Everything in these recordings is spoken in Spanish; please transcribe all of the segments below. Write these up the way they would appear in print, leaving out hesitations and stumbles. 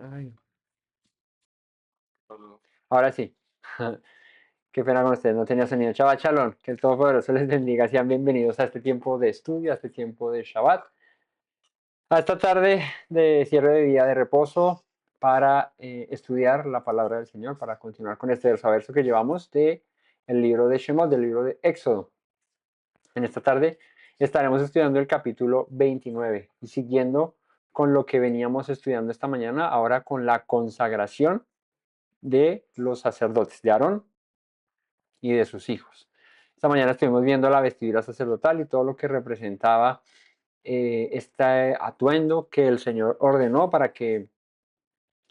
Ay, ahora sí. Qué pena con ustedes, no tenía sonido. Shabbat Shalom, que el Todopoderoso les bendiga. Sean bienvenidos a este tiempo de estudio, a este tiempo de Shabbat, a esta tarde de cierre de día de reposo para estudiar la palabra del Señor, para continuar con este verso a verso que llevamos de el libro de Shemot, del libro de Éxodo. En esta tarde estaremos estudiando el capítulo 29 y siguiendo con lo que veníamos estudiando esta mañana, ahora con la consagración de los sacerdotes, de Aarón y de sus hijos. Esta mañana estuvimos viendo la vestidura sacerdotal y todo lo que representaba este atuendo que el Señor ordenó para que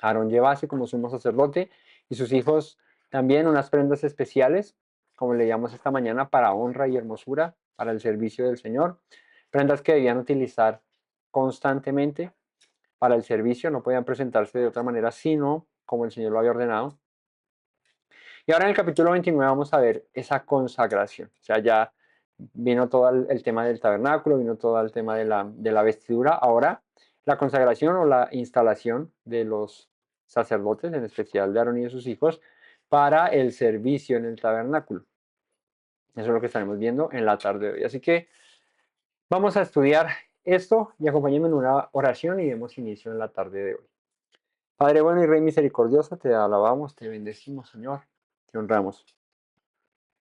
Aarón llevase como sumo sacerdote y sus hijos también unas prendas especiales, como leíamos esta mañana, para honra y hermosura, para el servicio del Señor. Prendas que debían utilizar constantemente para el servicio, no podían presentarse de otra manera, sino como el Señor lo había ordenado. Y ahora en el capítulo 29 vamos a ver esa consagración. O sea, ya vino todo el tema del tabernáculo, vino todo el tema de la vestidura. Ahora la consagración o la instalación de los sacerdotes, en especial de Aarón y de sus hijos, para el servicio en el tabernáculo. Eso es lo que estaremos viendo en la tarde de hoy. Así que vamos a estudiar esto y acompáñenme en una oración y demos inicio en la tarde de hoy. Padre bueno y Rey misericordioso, te alabamos, te bendecimos, Señor, te honramos.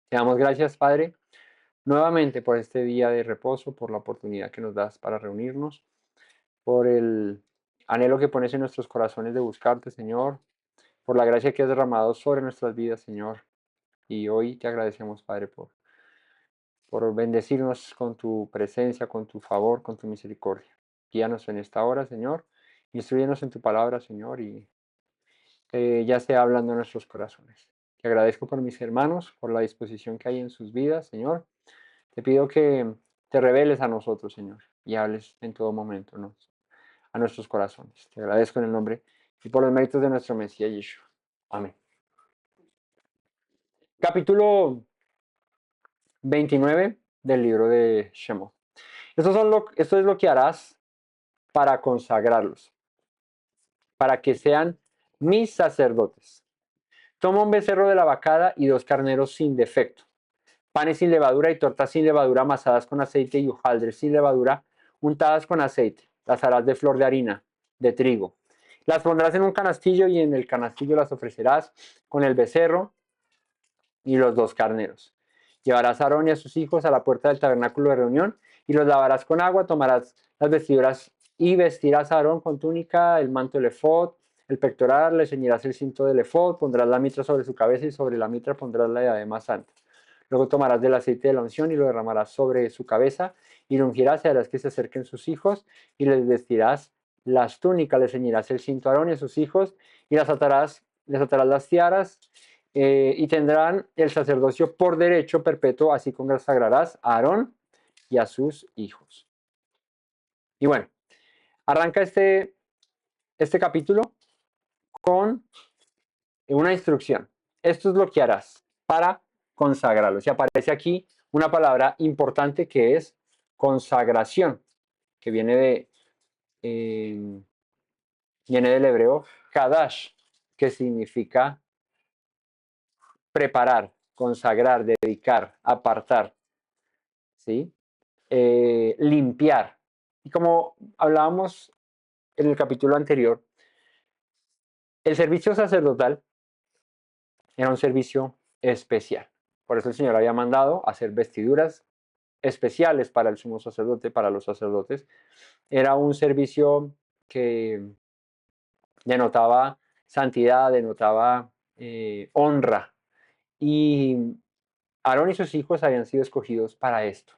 Te damos gracias, Padre, nuevamente por este día de reposo, por la oportunidad que nos das para reunirnos, por el anhelo que pones en nuestros corazones de buscarte, Señor, por la gracia que has derramado sobre nuestras vidas, Señor. Y hoy te agradecemos, Padre, por bendecirnos con tu presencia, con tu favor, con tu misericordia. Guíanos en esta hora, Señor. Instrúyenos en tu palabra, Señor, y ya sea hablando en nuestros corazones. Te agradezco por mis hermanos, por la disposición que hay en sus vidas, Señor. Te pido que te reveles a nosotros, Señor, y hables en todo momento, ¿no?, a nuestros corazones. Te agradezco en el nombre y por los méritos de nuestro Mesías Yeshua. Amén. Capítulo 29 del libro de Shemot. Esto es lo que harás para consagrarlos, para que sean mis sacerdotes. Toma un becerro de la vacada y 2 carneros sin defecto, panes sin levadura y tortas sin levadura amasadas con aceite y hojaldres sin levadura untadas con aceite. Las harás de flor de harina, de trigo. Las pondrás en un canastillo y en el canastillo las ofrecerás con el becerro y los 2 carneros. Llevarás a Aarón y a sus hijos a la puerta del tabernáculo de reunión y los lavarás con agua, tomarás las vestiduras y vestirás a Aarón con túnica, el manto del efod, el pectoral, le ceñirás el cinto del efod, pondrás la mitra sobre su cabeza y sobre la mitra pondrás la diadema santa. Luego tomarás del aceite de la unción y lo derramarás sobre su cabeza y lo ungirás y harás que se acerquen sus hijos y les vestirás las túnicas, les ceñirás el cinto a Aarón y a sus hijos y les atarás las tiaras y tendrán el sacerdocio por derecho perpetuo, así consagrarás a Aarón y a sus hijos. Y bueno, arranca este capítulo con una instrucción. Esto es lo que harás para consagrarlos. Y aparece aquí una palabra importante que es consagración, que viene del hebreo kadash, que significa preparar, consagrar, dedicar, apartar, ¿sí? Limpiar. Y como hablábamos en el capítulo anterior, el servicio sacerdotal era un servicio especial. Por eso el Señor había mandado hacer vestiduras especiales para el sumo sacerdote, para los sacerdotes. Era un servicio que denotaba santidad, denotaba honra. Y Aarón y sus hijos habían sido escogidos para esto.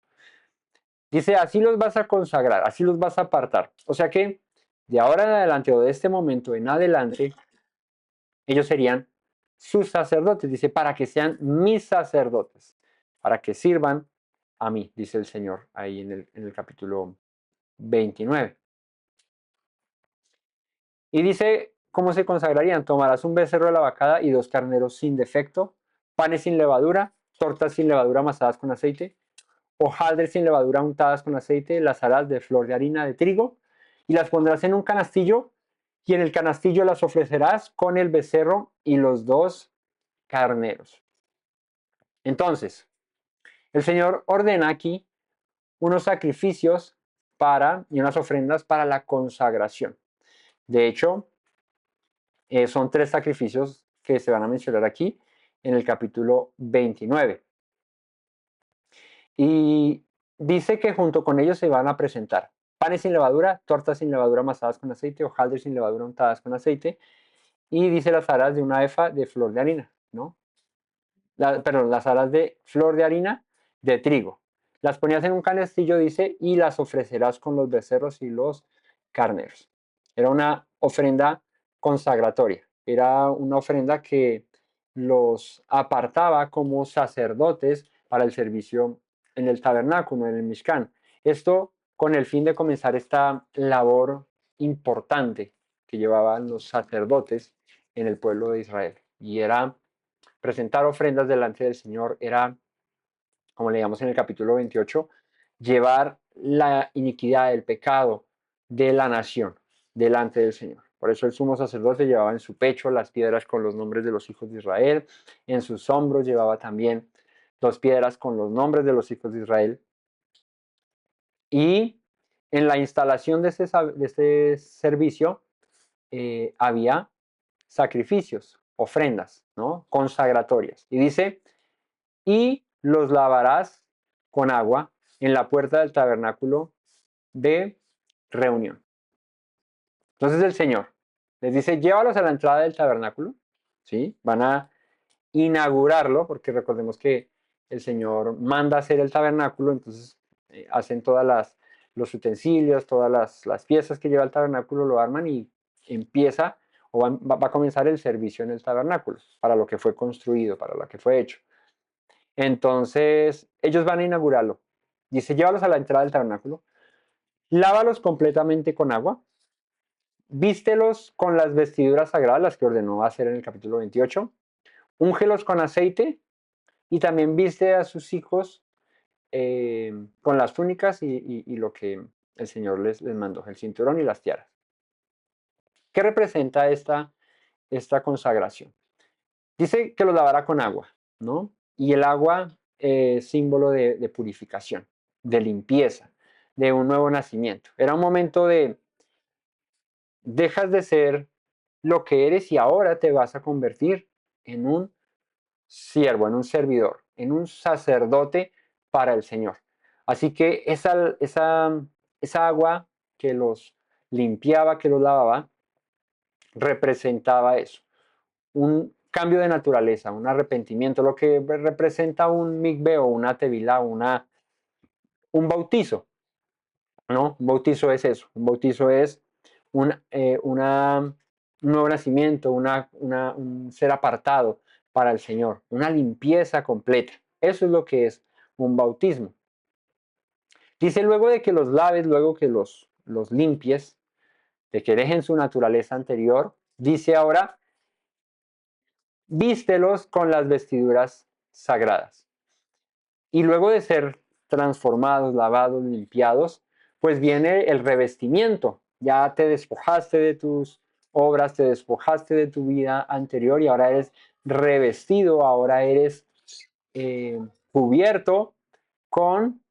Dice, así los vas a consagrar, así los vas a apartar. O sea que de ahora en adelante o de este momento en adelante, ellos serían sus sacerdotes. Dice, para que sean mis sacerdotes, para que sirvan a mí, dice el Señor ahí en el capítulo 29. Y dice, ¿cómo se consagrarían? Tomarás un becerro de la vacada y 2 carneros sin defecto, panes sin levadura, tortas sin levadura amasadas con aceite, hojaldres sin levadura untadas con aceite, las harás de flor de harina de trigo y las pondrás en un canastillo Y en el canastillo las ofrecerás con el becerro y los 2 carneros. Entonces, el Señor ordena aquí unos sacrificios y unas ofrendas para la consagración. De hecho, son 3 sacrificios que se van a mencionar aquí en el capítulo 29. Y dice que junto con ellos se van a presentar panes sin levadura, tortas sin levadura amasadas con aceite, hojaldres sin levadura untadas con aceite, y dice las aras de una efa de flor de harina, ¿no? Perdón, las aras de flor de harina de trigo. Las ponías en un canastillo, dice, y las ofrecerás con los becerros y los carneros. Era una ofrenda consagratoria, era una ofrenda que los apartaba como sacerdotes para el servicio en el tabernáculo, en el Mishkan. Esto con el fin de comenzar esta labor importante que llevaban los sacerdotes en el pueblo de Israel. Y era presentar ofrendas delante del Señor, era, como leíamos en el capítulo 28, llevar la iniquidad, el pecado de la nación delante del Señor. Por eso el sumo sacerdote llevaba en su pecho las piedras con los nombres de los hijos de Israel, en sus hombros llevaba también 2 piedras con los nombres de los hijos de Israel, y en la instalación de este servicio había sacrificios, ofrendas, ¿no? Consagratorias. Y dice, y los lavarás con agua en la puerta del tabernáculo de reunión. Entonces el Señor les dice, llévalos a la entrada del tabernáculo, ¿sí? Van a inaugurarlo, porque recordemos que el Señor manda hacer el tabernáculo, entonces hacen los utensilios, todas las piezas que lleva el tabernáculo, lo arman y empieza o va a comenzar el servicio en el tabernáculo, para lo que fue construido, para lo que fue hecho. Entonces, ellos van a inaugurarlo. Dice, llévalos a la entrada del tabernáculo, lávalos completamente con agua, vístelos con las vestiduras sagradas, las que ordenó hacer en el capítulo 28, úngelos con aceite y también viste a sus hijos con las túnicas y lo que el Señor les mandó, el cinturón y las tiaras. ¿Qué representa esta consagración? Dice que los lavará con agua, ¿no? Y el agua es símbolo de purificación, de limpieza, de un nuevo nacimiento. Era un momento de dejas de ser lo que eres y ahora te vas a convertir en un siervo, en un servidor, en un sacerdote para el Señor. Así que esa agua que los limpiaba, que los lavaba, representaba eso, un cambio de naturaleza, un arrepentimiento, lo que representa un mikveh o una tevilá, un bautizo, ¿no? Un bautizo es eso, un bautizo es un nuevo nacimiento, un ser apartado para el Señor, una limpieza completa. Eso es lo que es un bautismo. Dice luego de que los laves, luego que los limpies, de que dejen su naturaleza anterior, dice ahora, vístelos con las vestiduras sagradas. Y luego de ser transformados, lavados, limpiados, pues viene el revestimiento. Ya te despojaste de tus obras, te despojaste de tu vida anterior y ahora eres revestido, ahora eres cubierto con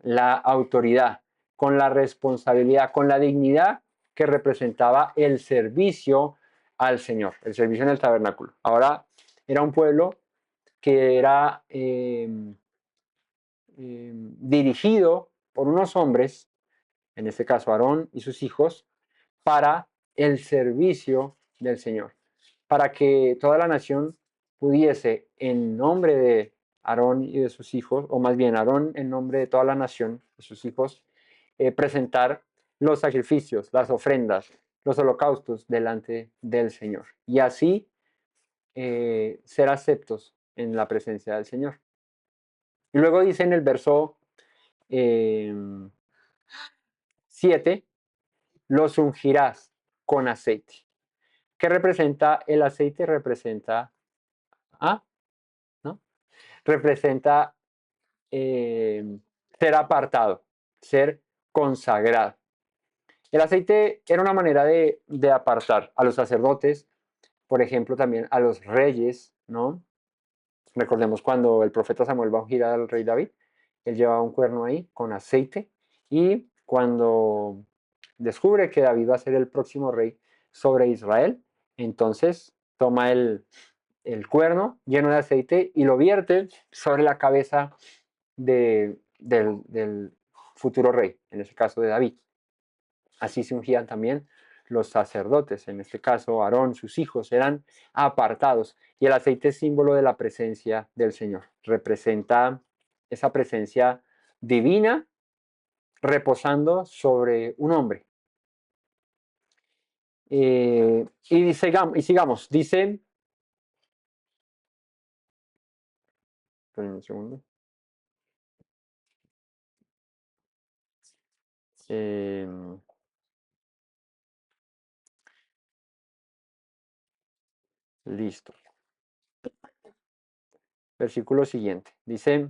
la autoridad, con la responsabilidad, con la dignidad que representaba el servicio al Señor, el servicio en el tabernáculo. Ahora era un pueblo que era dirigido por unos hombres, en este caso Aarón y sus hijos, para el servicio del Señor, para que toda la nación pudiese, en nombre de Aarón y de sus hijos, o más bien Aarón en nombre de toda la nación, de sus hijos, presentar los sacrificios, las ofrendas, los holocaustos delante del Señor. Y así ser aceptos en la presencia del Señor. Y luego dice en el verso 7, los ungirás con aceite. ¿Qué representa el aceite? Representa, ¿no? Representa ser apartado, ser consagrado. El aceite era una manera de apartar a los sacerdotes, por ejemplo, también a los reyes, ¿no? Recordemos cuando el profeta Samuel va a ungir al rey David, él llevaba un cuerno ahí con aceite y cuando descubre que David va a ser el próximo rey sobre Israel, entonces toma el cuerno lleno de aceite y lo vierte sobre la cabeza del futuro rey, en este caso de David. Así se ungían también los sacerdotes, en este caso Aarón, sus hijos, eran apartados. Y el aceite es símbolo de la presencia del Señor. Representa esa presencia divina reposando sobre un hombre. Sigamos, dice, esperen un segundo. Eh, Listo. Versículo siguiente. Dice,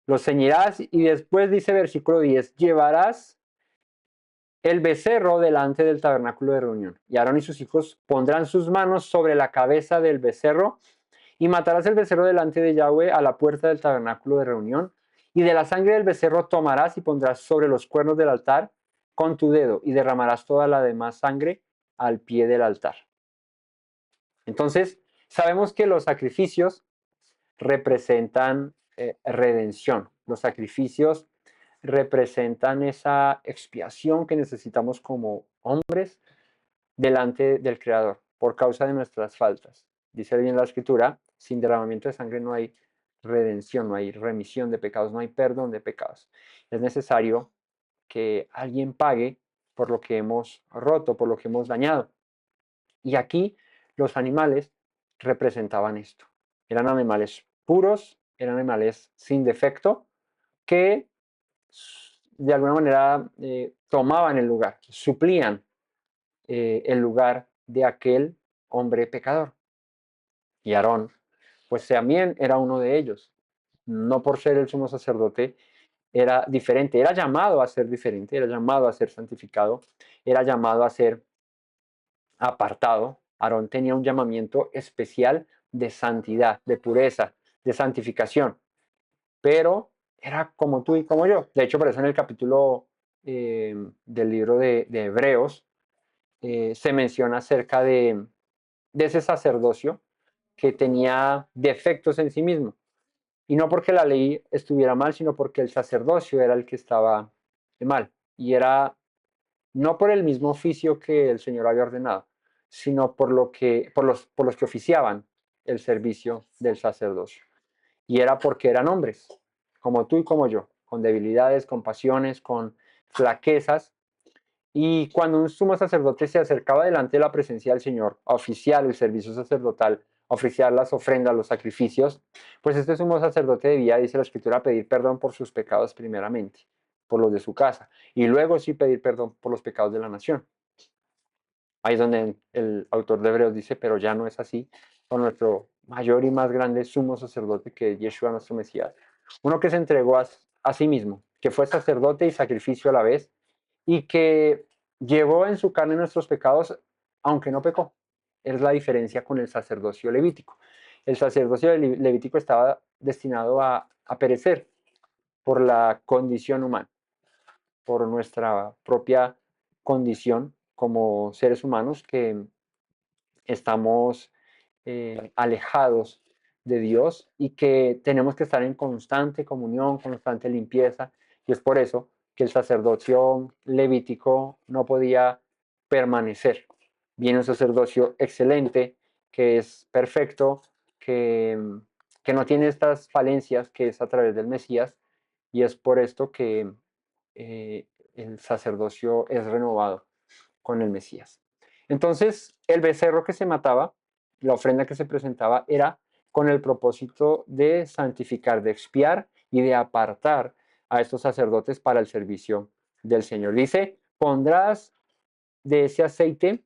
los ceñirás y después dice versículo 10, llevarás el becerro delante del tabernáculo de reunión. Y Aarón y sus hijos pondrán sus manos sobre la cabeza del becerro y matarás el becerro delante de Yahweh a la puerta del tabernáculo de reunión. Y de la sangre del becerro tomarás y pondrás sobre los cuernos del altar con tu dedo y derramarás toda la demás sangre al pie del altar. Entonces, sabemos que los sacrificios representan redención. Los sacrificios representan esa expiación que necesitamos como hombres delante del Creador por causa de nuestras faltas. Dice bien la Escritura, sin derramamiento de sangre no hay redención, no hay remisión de pecados, no hay perdón de pecados. Es necesario que alguien pague por lo que hemos roto, por lo que hemos dañado. Y aquí los animales representaban esto. Eran animales puros, eran animales sin defecto, que de alguna manera tomaban el lugar, suplían el lugar de aquel hombre pecador. Y Aarón, pues también era uno de ellos. No por ser el sumo sacerdote era diferente, era llamado a ser diferente, era llamado a ser santificado, era llamado a ser apartado. Aarón tenía un llamamiento especial de santidad, de pureza, de santificación, pero era como tú y como yo. De hecho, por eso en el capítulo del libro de Hebreos se menciona acerca de ese sacerdocio que tenía defectos en sí mismo. Y no porque la ley estuviera mal, sino porque el sacerdocio era el que estaba mal. Y era no por el mismo oficio que el Señor había ordenado, sino por los que oficiaban el servicio del sacerdocio. Y era porque eran hombres, como tú y como yo, con debilidades, con pasiones, con flaquezas. Y cuando un sumo sacerdote se acercaba delante de la presencia del Señor a oficiar el servicio sacerdotal, a oficiar las ofrendas, los sacrificios, pues este sumo sacerdote debía, dice la Escritura, pedir perdón por sus pecados primeramente, por los de su casa, y luego sí pedir perdón por los pecados de la nación. Ahí es donde el autor de Hebreos dice, pero ya no es así con nuestro mayor y más grande sumo sacerdote que es Yeshua nuestro Mesías. Uno que se entregó a sí mismo, que fue sacerdote y sacrificio a la vez, y que llevó en su carne nuestros pecados, aunque no pecó. Es la diferencia con el sacerdocio levítico. El sacerdocio levítico estaba destinado a perecer por la condición humana, por nuestra propia condición como seres humanos que estamos alejados de Dios y que tenemos que estar en constante comunión, constante limpieza. Y es por eso que el sacerdocio levítico no podía permanecer. Viene un sacerdocio excelente, que es perfecto, que, que no tiene estas falencias, que es a través del Mesías. Y es por esto que el sacerdocio es renovado con el Mesías. Entonces, el becerro que se mataba, la ofrenda que se presentaba, era con el propósito de santificar, de expiar y de apartar a estos sacerdotes para el servicio del Señor. Dice, pondrás de ese aceite.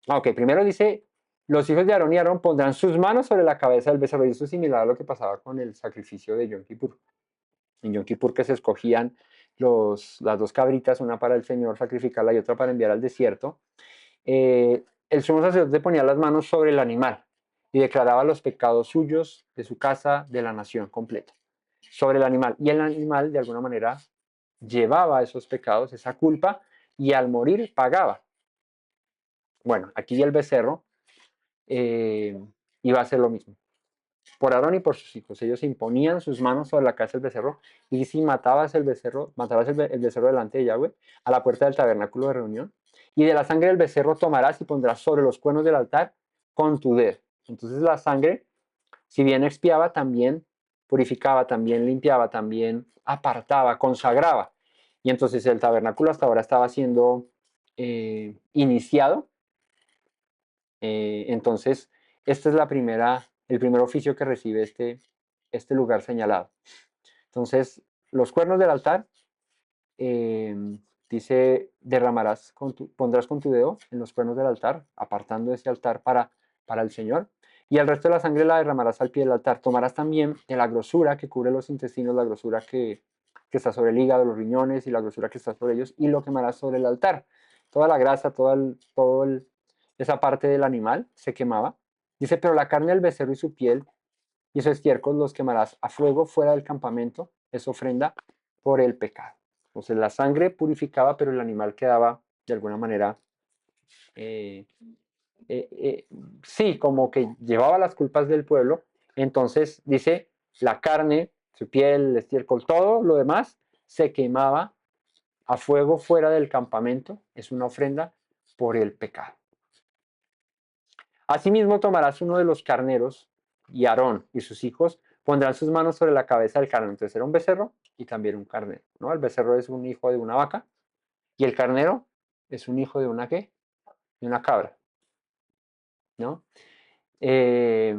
Ok, primero dice, los hijos de Aarón y Aarón pondrán sus manos sobre la cabeza del becerro. Y eso es similar a lo que pasaba con el sacrificio de Yom Kippur. En Yom Kippur que se escogían las dos cabritas, una para el Señor sacrificarla y otra para enviar al desierto, el sumo sacerdote ponía las manos sobre el animal y declaraba los pecados suyos, de su casa, de la nación completa, sobre el animal. Y el animal, de alguna manera, llevaba esos pecados, esa culpa, y al morir pagaba. Bueno, aquí el becerro iba a hacer lo mismo. Por Aarón y por sus hijos, ellos imponían sus manos sobre la cabeza del becerro, y si matabas el becerro, el becerro delante de Yahweh, a la puerta del tabernáculo de reunión, y de la sangre del becerro tomarás y pondrás sobre los cuernos del altar con tu dedo. Entonces la sangre, si bien expiaba, también purificaba, también limpiaba, también apartaba, consagraba. Y entonces el tabernáculo hasta ahora estaba siendo iniciado. Entonces, este es el primer oficio que recibe este lugar señalado. Entonces, los cuernos del altar, eh, dice, pondrás con tu dedo en los cuernos del altar, apartando ese altar para el Señor, y el resto de la sangre la derramarás al pie del altar. Tomarás también de la grosura que cubre los intestinos, la grosura que está sobre el hígado, los riñones y la grosura que está sobre ellos, y lo quemarás sobre el altar. Toda la grasa, esa parte del animal se quemaba. Dice, pero la carne del becerro y su piel y sus estiércol los quemarás a fuego fuera del campamento, es ofrenda por el pecado. Entonces la sangre purificaba, pero el animal quedaba de alguna manera, eh, eh, eh, sí, como que llevaba las culpas del pueblo. Entonces dice, la carne, su piel, el estiércol, todo lo demás se quemaba a fuego fuera del campamento, es una ofrenda por el pecado. Asimismo tomarás uno de los carneros, y Aarón y sus hijos pondrán sus manos sobre la cabeza del carnero. Entonces era un becerro y también un carnero, ¿no? El becerro es un hijo de una vaca y el carnero es un hijo de una ¿qué? De una cabra, ¿no? Eh,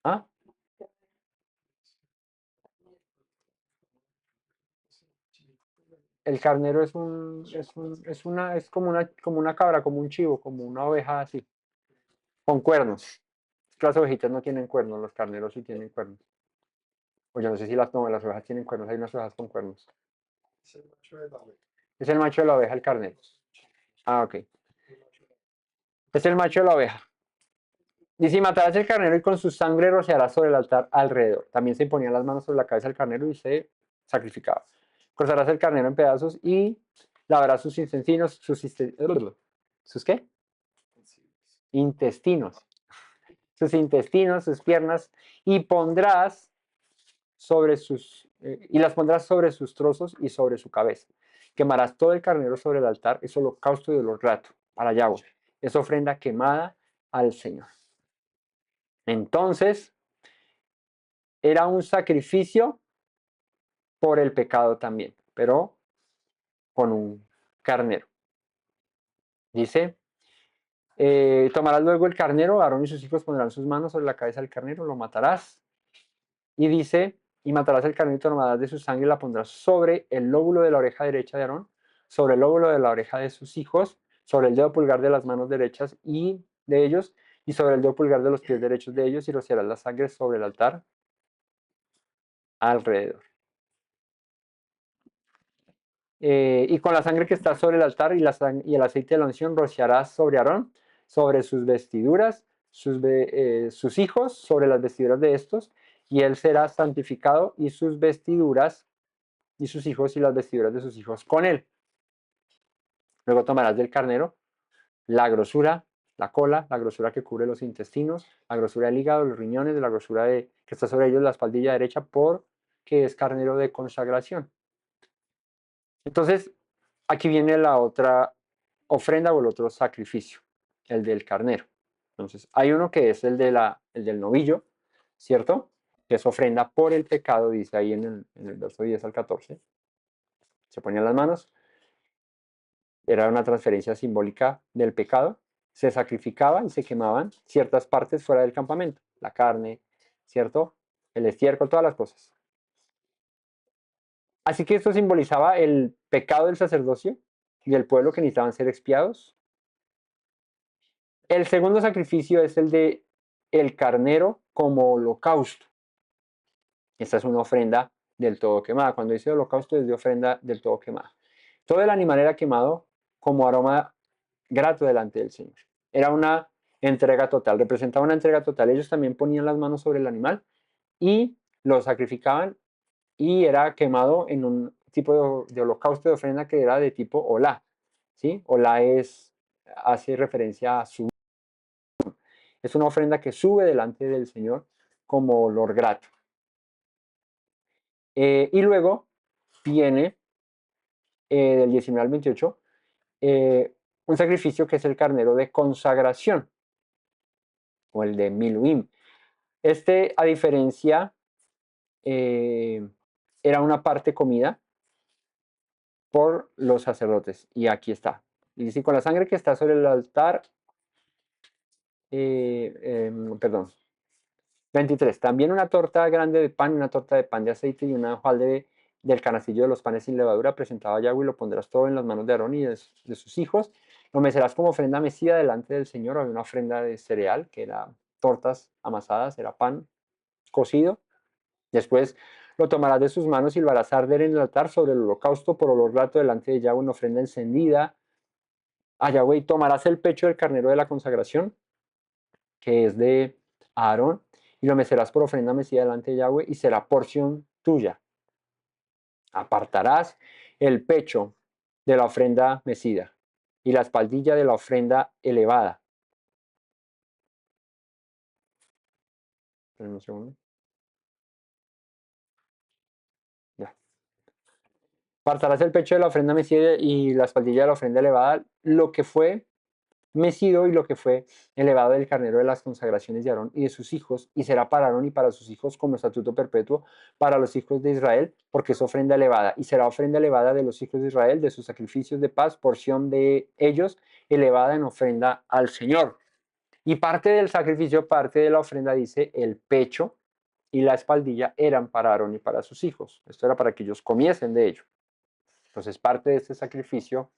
ah, el carnero es como una cabra, como un chivo, como una oveja así, con cuernos. Las ovejitas no tienen cuernos, los carneros sí tienen cuernos. O yo no sé si no, las ovejas tienen cuernos, hay unas ovejas con cuernos. Es el macho de la oveja, el carnero. Ah, ok. Es el macho de la oveja. Dice, y matarás el carnero y con su sangre rociarás sobre el altar alrededor. También se ponían las manos sobre la cabeza del carnero y se sacrificaba. Cortarás el carnero en pedazos y lavarás sus intestinos, ¿sus qué? Intestinos. Sus intestinos, sus piernas, y las pondrás sobre sus trozos y sobre su cabeza. Quemarás todo el carnero sobre el altar, es holocausto de olor grato para Yahweh. Es ofrenda quemada al Señor. Entonces, era un sacrificio por el pecado también, pero con un carnero. Dice, tomarás luego el carnero, Aarón y sus hijos pondrán sus manos sobre la cabeza del carnero, lo matarás. Y dice, y matarás el carnero y tomarás de su sangre y la pondrás sobre el lóbulo de la oreja derecha de Aarón, sobre el lóbulo de la oreja de sus hijos, sobre el dedo pulgar de las manos derechas y de ellos, y sobre el dedo pulgar de los pies derechos de ellos, y rociarás la sangre sobre el altar alrededor. Y con la sangre que está sobre el altar y el aceite de la unción rociarás sobre Aarón, sobre sus vestiduras, sus hijos, sobre las vestiduras de estos, y él será santificado y sus vestiduras y sus hijos y las vestiduras de sus hijos con él. Luego tomarás del carnero la grosura, la cola, la grosura que cubre los intestinos, la grosura del hígado, los riñones, la grosura que está sobre ellos, la espaldilla derecha, porque es carnero de consagración. Entonces, aquí viene la otra ofrenda o el otro sacrificio, el del carnero. Entonces, hay uno que es el del novillo, ¿cierto? Que es ofrenda por el pecado, dice ahí en el verso 10 al 14. Se ponían las manos, era una transferencia simbólica del pecado, se sacrificaba y se quemaban ciertas partes fuera del campamento, la carne, ¿cierto? El estiércol, todas las cosas. Así que esto simbolizaba el pecado del sacerdocio y del pueblo que necesitaban ser expiados. El segundo sacrificio es el de el carnero como holocausto. Esta es una ofrenda del todo quemada. Cuando dice holocausto es de ofrenda del todo quemada. Todo el animal era quemado como aroma grato delante del Señor. Era una entrega total, representaba una entrega total. Ellos también ponían las manos sobre el animal y lo sacrificaban y era quemado en un tipo de holocausto de ofrenda que era de tipo olá. ¿Sí? Olá hace referencia a su. Es una ofrenda que sube delante del Señor como olor grato. Y luego viene del 19 al 28 un sacrificio que es el carnero de consagración o el de Miluim. Este, a diferencia, era una parte comida por los sacerdotes. Y aquí está. Y dice, con la sangre que está sobre el altar, perdón, 23. También una torta grande de pan, una torta de pan de aceite y una hojaldre del canastillo de los panes sin levadura presentado a Yahweh, y lo pondrás todo en las manos de Aarón y de sus hijos. Lo mecerás como ofrenda mecida delante del Señor. Había una ofrenda de cereal, que era tortas amasadas, era pan cocido. Después lo tomarás de sus manos y lo harás arder en el altar sobre el holocausto por olor grato delante de Yahweh, una ofrenda encendida a Yahweh. Y tomarás el pecho del carnero de la consagración, que es de Aarón, y lo mecerás por ofrenda mecida delante de Yahweh y será porción tuya. Apartarás el pecho de la ofrenda mecida y la espaldilla de la ofrenda elevada. Esperen un segundo. Ya. Apartarás el pecho de la ofrenda mecida y la espaldilla de la ofrenda elevada, lo que fue mecido y lo que fue elevado del carnero de las consagraciones de Aarón y de sus hijos, y será para Aarón y para sus hijos como estatuto perpetuo para los hijos de Israel, porque es ofrenda elevada, y será ofrenda elevada de los hijos de Israel, de sus sacrificios de paz, porción de ellos, elevada en ofrenda al Señor. Y parte del sacrificio, parte de la ofrenda, dice, el pecho y la espaldilla eran para Aarón y para sus hijos. Esto era para que ellos comiesen de ello. Entonces, parte de este sacrificio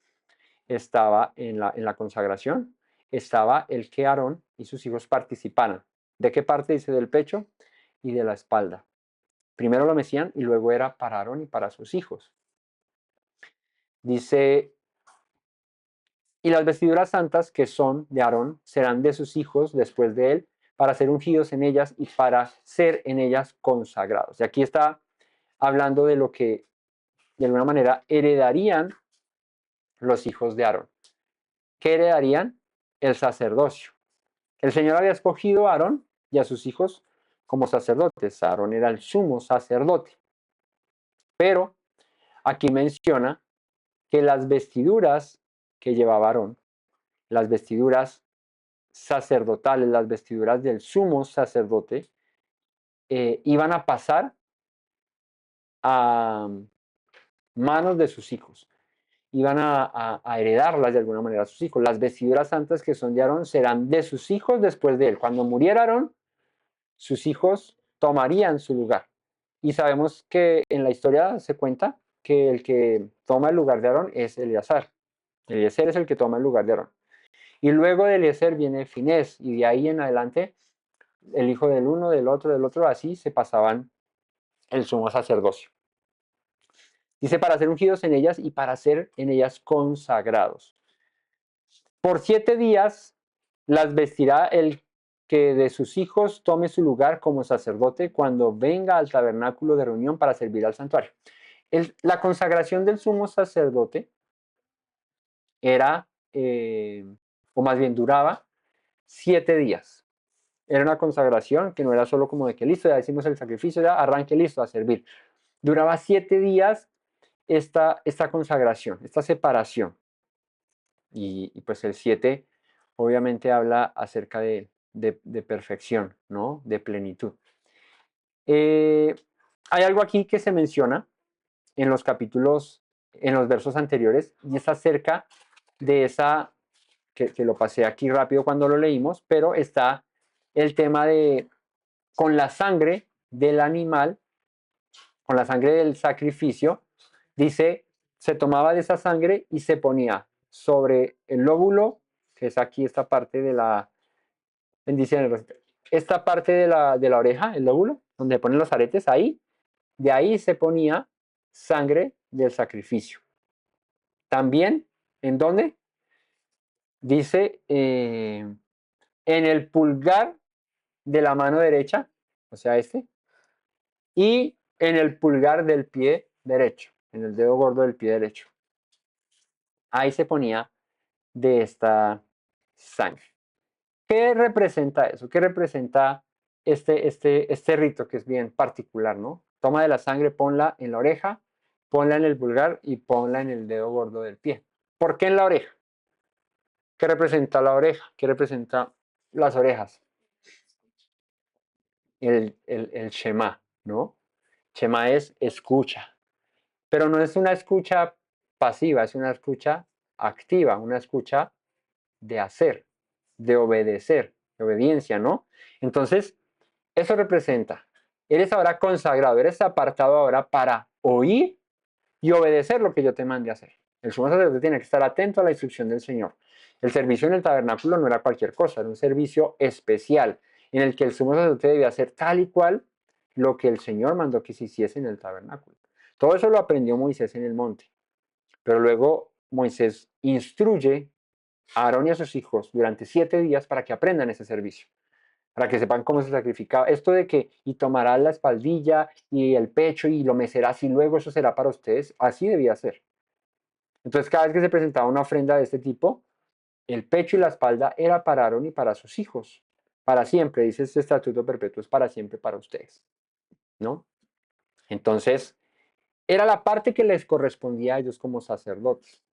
estaba en la consagración, estaba el que Aarón y sus hijos participaran. ¿De qué parte? Dice del pecho y de la espalda. Primero lo mecían y luego era para Aarón y para sus hijos. Dice, y las vestiduras santas que son de Aarón serán de sus hijos después de él, para ser ungidos en ellas y para ser en ellas consagrados. Y aquí está hablando de lo que de alguna manera heredarían los hijos de Aarón. ¿Qué heredarían? El sacerdocio. El Señor había escogido a Aarón y a sus hijos como sacerdotes. Aarón era el sumo sacerdote. Pero aquí menciona que las vestiduras que llevaba Aarón, las vestiduras sacerdotales, las vestiduras del sumo sacerdote, iban a pasar a manos de sus hijos. Iban a heredarlas de alguna manera a sus hijos. Las vestiduras santas que son de Aarón serán de sus hijos después de él. Cuando muriera Aarón, sus hijos tomarían su lugar. Y sabemos que en la historia se cuenta que el que toma el lugar de Aarón es Eleazar. Eliezer es el que toma el lugar de Aarón. Y luego de Eliezer viene Finés, y de ahí en adelante el hijo del uno, del otro, así se pasaban el sumo sacerdocio. Dice, para ser ungidos en ellas y para ser en ellas consagrados. Por 7 días las vestirá el que de sus hijos tome su lugar como sacerdote cuando venga al tabernáculo de reunión para servir al santuario. La consagración del sumo sacerdote era, o más bien duraba, 7 días. Era una consagración que no era solo como de que listo, ya hicimos el sacrificio, ya arranque listo a servir. Duraba 7 días esta consagración, esta separación. Y pues el 7 obviamente habla acerca de perfección, ¿no? De plenitud. Hay algo aquí que se menciona en los capítulos, en los versos anteriores, y es acerca de esa, que lo pasé aquí rápido cuando lo leímos, pero está el tema de con la sangre del animal, con la sangre del sacrificio, dice, se tomaba de esa sangre y se ponía sobre el lóbulo, que es aquí esta parte de la bendición, esta parte de la oreja, el lóbulo, donde ponen los aretes, ahí, de ahí se ponía sangre del sacrificio. También, ¿en dónde? Dice, en el pulgar de la mano derecha, o sea, y en el pulgar del pie derecho, en el dedo gordo del pie derecho. Ahí se ponía de esta sangre. ¿Qué representa eso? ¿Qué representa este rito que es bien particular, ¿no? Toma de la sangre, ponla en la oreja, ponla en el pulgar y ponla en el dedo gordo del pie. ¿Por qué en la oreja? ¿Qué representa la oreja? ¿Qué representa las orejas? El Shema, ¿no? Shema es escucha, pero no es una escucha pasiva, es una escucha activa, una escucha de hacer, de obedecer, de obediencia, ¿no? Entonces, eso representa, eres ahora consagrado, eres apartado ahora para oír y obedecer lo que yo te mande a hacer. El sumo sacerdote tiene que estar atento a la instrucción del Señor. El servicio en el tabernáculo no era cualquier cosa, era un servicio especial en el que el sumo sacerdote debía hacer tal y cual lo que el Señor mandó que se hiciese en el tabernáculo. Todo eso lo aprendió Moisés en el monte, pero luego Moisés instruye a Aarón y a sus hijos durante 7 días para que aprendan ese servicio, para que sepan cómo se sacrificaba. Esto de que y tomarás la espaldilla y el pecho y lo mecerás y luego eso será para ustedes, así debía ser. Entonces cada vez que se presentaba una ofrenda de este tipo, el pecho y la espalda era para Aarón y para sus hijos. Para siempre, dice este estatuto perpetuo, es para siempre para ustedes, ¿no? Entonces, era la parte que les correspondía a ellos como sacerdotes.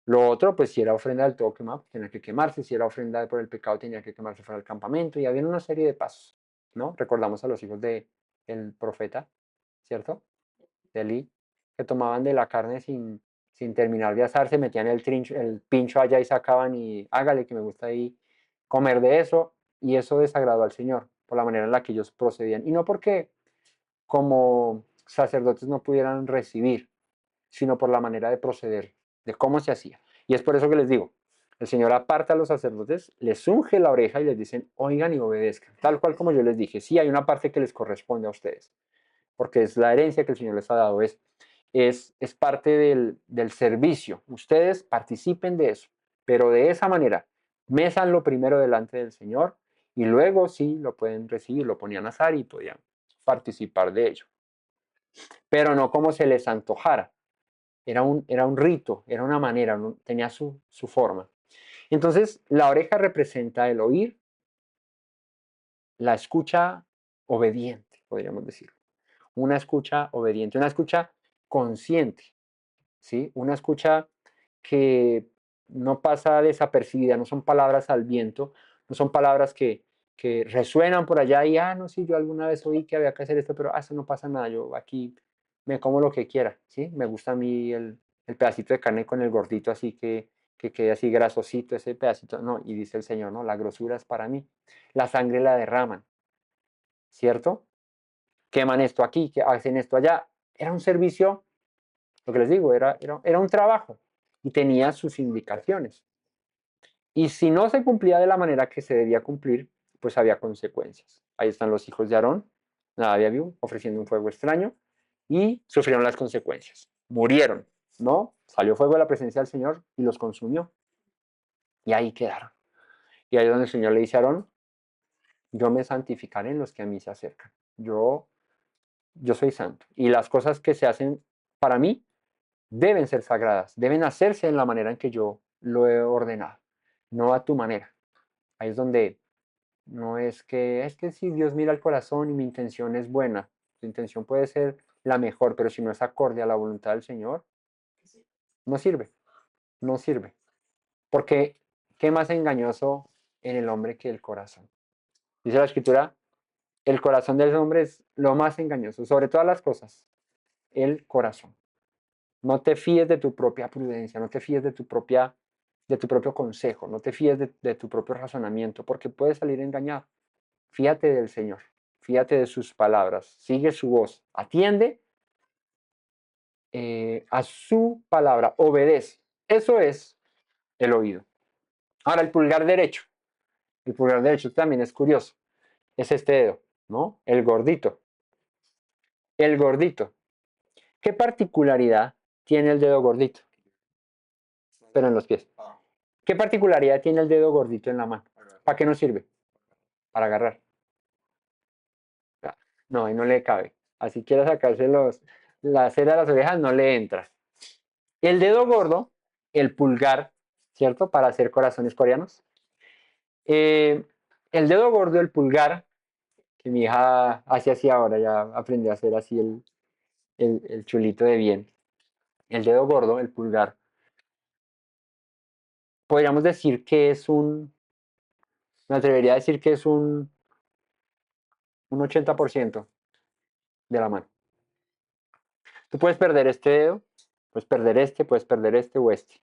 Lo otro, pues si era ofrenda del todo quemado, tenía que quemarse, si era ofrenda por el pecado, tenía que quemarse fuera del campamento, y había una serie de pasos, ¿no? Recordamos a los hijos de el profeta, ¿cierto? De Elí, que tomaban de la carne sin terminar de asarse, metían el pincho allá y sacaban y hágale que me gusta ahí comer de eso, y eso desagradó al Señor por la manera en la que ellos procedían. Y no porque como sacerdotes no pudieran recibir, sino por la manera de proceder, de cómo se hacía. Y es por eso que les digo, el Señor aparta a los sacerdotes, les unge la oreja y les dicen, oigan y obedezcan, tal cual como yo les dije. Sí, hay una parte que les corresponde a ustedes, porque es la herencia que el Señor les ha dado, es parte del servicio. Ustedes participen de eso, pero de esa manera, mésanlo primero delante del Señor y luego sí lo pueden recibir, lo ponían a azar y podían participar de ello. Pero no como se les antojara. Era un rito, era una manera, tenía su forma. Entonces, la oreja representa el oír, la escucha obediente, podríamos decir. Una escucha obediente, una escucha consciente, ¿sí? Una escucha que no pasa desapercibida, no son palabras al viento, no son palabras que resuenan por allá y, no, sí, yo alguna vez oí que había que hacer esto, pero eso no pasa nada, yo aquí me como lo que quiera, ¿sí? Me gusta a mí el pedacito de carne con el gordito así que quede así grasosito ese pedacito, no, y dice el Señor, no, la grosura es para mí, la sangre la derraman, ¿cierto? Queman esto aquí, que hacen esto allá, era un servicio, lo que les digo, era un trabajo y tenía sus indicaciones. Y si no se cumplía de la manera que se debía cumplir, pues había consecuencias. Ahí están los hijos de Aarón, Nadab y Abiú, ofreciendo un fuego extraño y sufrieron las consecuencias. Murieron, ¿no? Salió fuego de la presencia del Señor y los consumió. Y ahí quedaron. Y ahí es donde el Señor le dice a Aarón, yo me santificaré en los que a mí se acercan. Yo soy santo. Y las cosas que se hacen para mí deben ser sagradas, deben hacerse en la manera en que yo lo he ordenado, no a tu manera. Ahí es donde no es que si Dios mira el corazón y mi intención es buena, tu intención puede ser la mejor, pero si no es acorde a la voluntad del Señor, no sirve, no sirve. Porque, ¿qué más engañoso en el hombre que el corazón? Dice la Escritura, el corazón del hombre es lo más engañoso, sobre todas las cosas, el corazón. No te fíes de tu propia prudencia, no te fíes de tu propio consejo, no te fíes de tu propio razonamiento, porque puedes salir engañado. Fíate del Señor, fíate de sus palabras, sigue su voz, atiende a su palabra, obedece. Eso es el oído. Ahora, el pulgar derecho también es curioso, es este dedo, ¿no? El gordito. El gordito. ¿Qué particularidad tiene el dedo gordito? Pero en los pies. ¿Qué particularidad tiene el dedo gordito en la mano? ¿Para qué nos sirve? Para agarrar. No, ahí no le cabe. Así quiera sacarse la cera de las orejas, no le entra. El dedo gordo, el pulgar, ¿cierto? Para hacer corazones coreanos. Eh, el dedo gordo, el pulgar, que mi hija hace así ahora, ya aprendió a hacer así el chulito de bien. El dedo gordo, el pulgar, podríamos decir que es me atrevería a decir que es un 80% de la mano. Tú puedes perder este dedo, puedes perder este o este.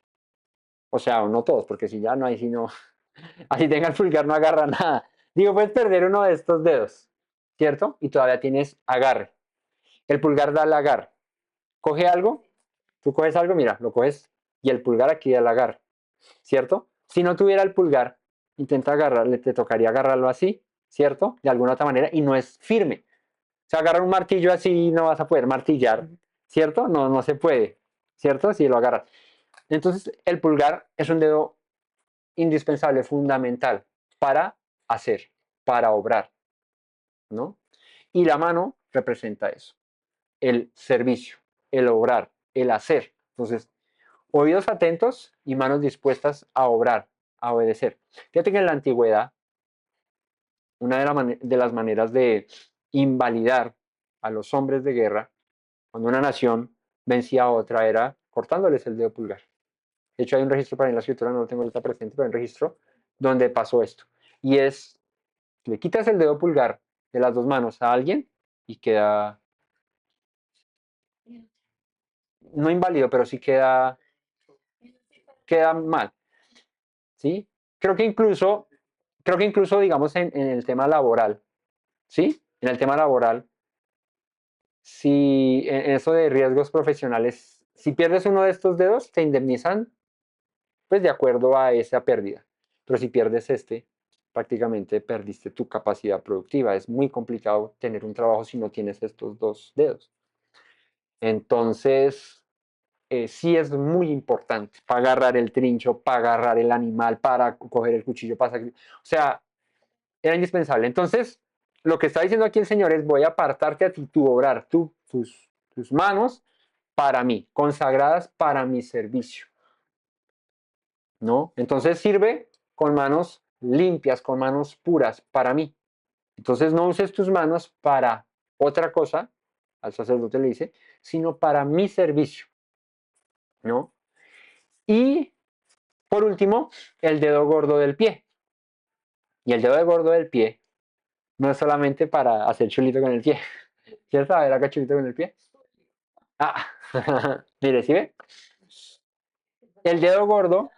O sea, o no todos, porque si ya no hay, si no, así tenga el pulgar no agarra nada. Digo, puedes perder uno de estos dedos, ¿cierto? Y todavía tienes agarre. El pulgar da el agarre. Coge algo, tú coges algo, mira, lo coges y el pulgar aquí da el agarre, ¿cierto? Si no tuviera el pulgar, intenta agarrarle, te tocaría agarrarlo así, ¿cierto? De alguna otra manera y no es firme. O sea, agarrar un martillo así no vas a poder martillar, ¿cierto? No, no se puede, ¿cierto? Si lo agarras. Entonces, el pulgar es un dedo indispensable, fundamental para hacer, para obrar, ¿no? Y la mano representa eso, el servicio, el obrar, el hacer. Entonces, oídos atentos y manos dispuestas a obrar, a obedecer. Fíjate que en la antigüedad, una de las maneras de invalidar a los hombres de guerra, cuando una nación vencía a otra, era cortándoles el dedo pulgar. De hecho, hay un registro para en la escritura, no lo tengo ahorita presente, pero hay un registro donde pasó esto. Y es, le quitas el dedo pulgar de las dos manos a alguien y queda, no inválido, pero sí queda mal, ¿sí? Creo que incluso, digamos, en el tema laboral, ¿sí? En el tema laboral, si en eso de riesgos profesionales, si pierdes uno de estos dedos, te indemnizan pues de acuerdo a esa pérdida. Pero si pierdes este, prácticamente perdiste tu capacidad productiva. Es muy complicado tener un trabajo si no tienes estos dos dedos. Entonces, sí es muy importante para agarrar el trincho, para agarrar el animal, para coger el cuchillo, o sea, era indispensable. Entonces, lo que está diciendo aquí el Señor es, voy a apartarte a ti, tu obrar, tus manos para mí, consagradas para mi servicio. ¿No? Entonces sirve con manos limpias, con manos puras para mí. Entonces no uses tus manos para otra cosa, al sacerdote le dice, sino para mi servicio, ¿no? Y por último, el dedo gordo del pie. Y el dedo gordo del pie no es solamente para hacer chulito con el pie. ¿Quieres saber acá chulito con el pie? Ah, mire, ¿sí ve? El dedo gordo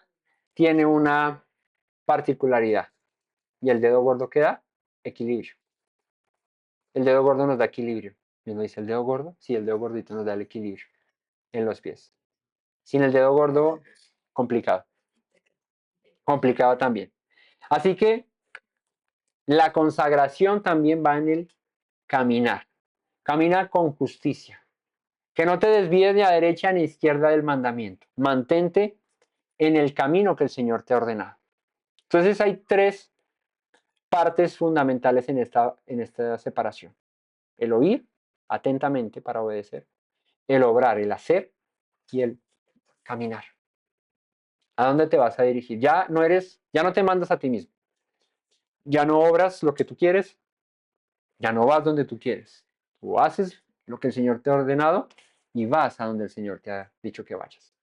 tiene una particularidad. Y el dedo gordo que da equilibrio. El dedo gordo nos da equilibrio. Y uno dice, ¿el dedo gordo? Sí, el dedo gordito nos da el equilibrio en los pies. Sin el dedo gordo, complicado. Complicado también. Así que la consagración también va en el caminar. Camina con justicia. Que no te desvíes ni a derecha ni a izquierda del mandamiento. Mantente en el camino que el Señor te ha ordenado. Entonces hay tres partes fundamentales en esta separación. El oír atentamente para obedecer. El obrar, el hacer y el caminar. ¿A dónde te vas a dirigir? Ya no te mandas a ti mismo. Ya no obras lo que tú quieres, ya no vas donde tú quieres. Tú haces lo que el Señor te ha ordenado y vas a donde el Señor te ha dicho que vayas.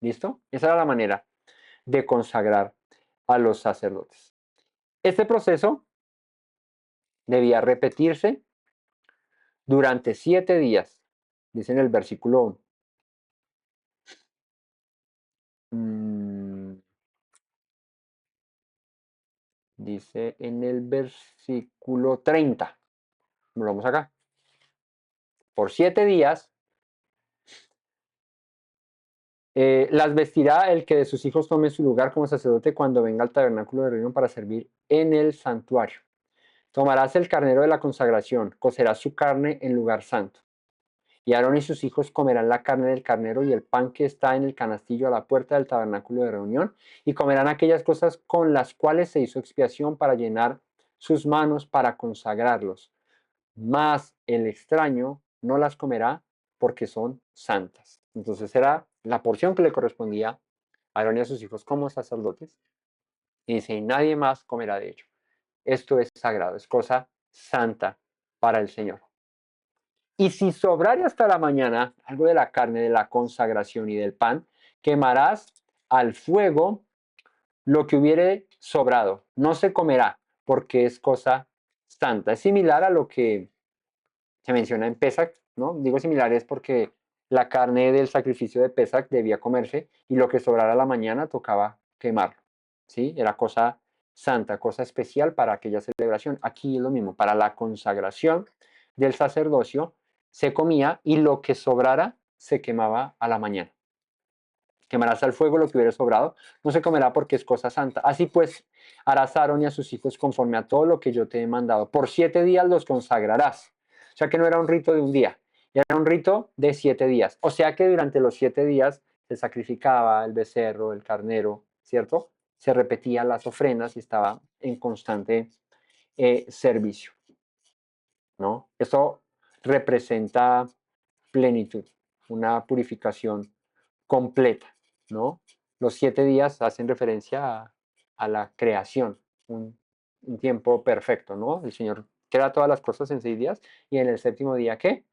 ¿Listo? Esa era la manera de consagrar a los sacerdotes. Este proceso debía repetirse durante 7 días, dice en el versículo dice en el versículo 30. Vamos acá. Por 7 días las vestirá el que de sus hijos tome su lugar como sacerdote cuando venga al tabernáculo de reunión para servir en el santuario. Tomarás el carnero de la consagración, cocerás su carne en lugar santo. Y Aarón y sus hijos comerán la carne del carnero y el pan que está en el canastillo a la puerta del tabernáculo de reunión, y comerán aquellas cosas con las cuales se hizo expiación para llenar sus manos para consagrarlos. Mas el extraño no las comerá porque son santas. Entonces era la porción que le correspondía a Aarón y a sus hijos como sacerdotes. Y dice, y nadie más comerá de ello. Esto es sagrado, es cosa santa para el Señor. Y si sobrare hasta la mañana algo de la carne de la consagración y del pan, quemarás al fuego lo que hubiere sobrado. No se comerá porque es cosa santa. Es similar a lo que se menciona en Pesach, ¿no? Digo similares porque la carne del sacrificio de Pesach debía comerse y lo que sobrara a la mañana tocaba quemarlo, ¿sí? Era cosa santa, cosa especial para aquella celebración. Aquí es lo mismo, para la consagración del sacerdocio se comía y lo que sobrara se quemaba a la mañana. Quemarás al fuego lo que hubiere sobrado, no se comerá porque es cosa santa. Así pues, harás a Aarón y a sus hijos conforme a todo lo que yo te he mandado. Por 7 días los consagrarás. O sea que no era un rito de un día, era un rito de 7 días. O sea que durante los 7 días se sacrificaba el becerro, el carnero, ¿cierto? Se repetían las ofrendas y estaba en constante servicio, ¿no? Eso representa plenitud, una purificación completa, ¿no? Los 7 días hacen referencia a la creación, un tiempo perfecto, ¿no? El Señor crea todas las cosas en 6 días y en el séptimo día, ¿qué?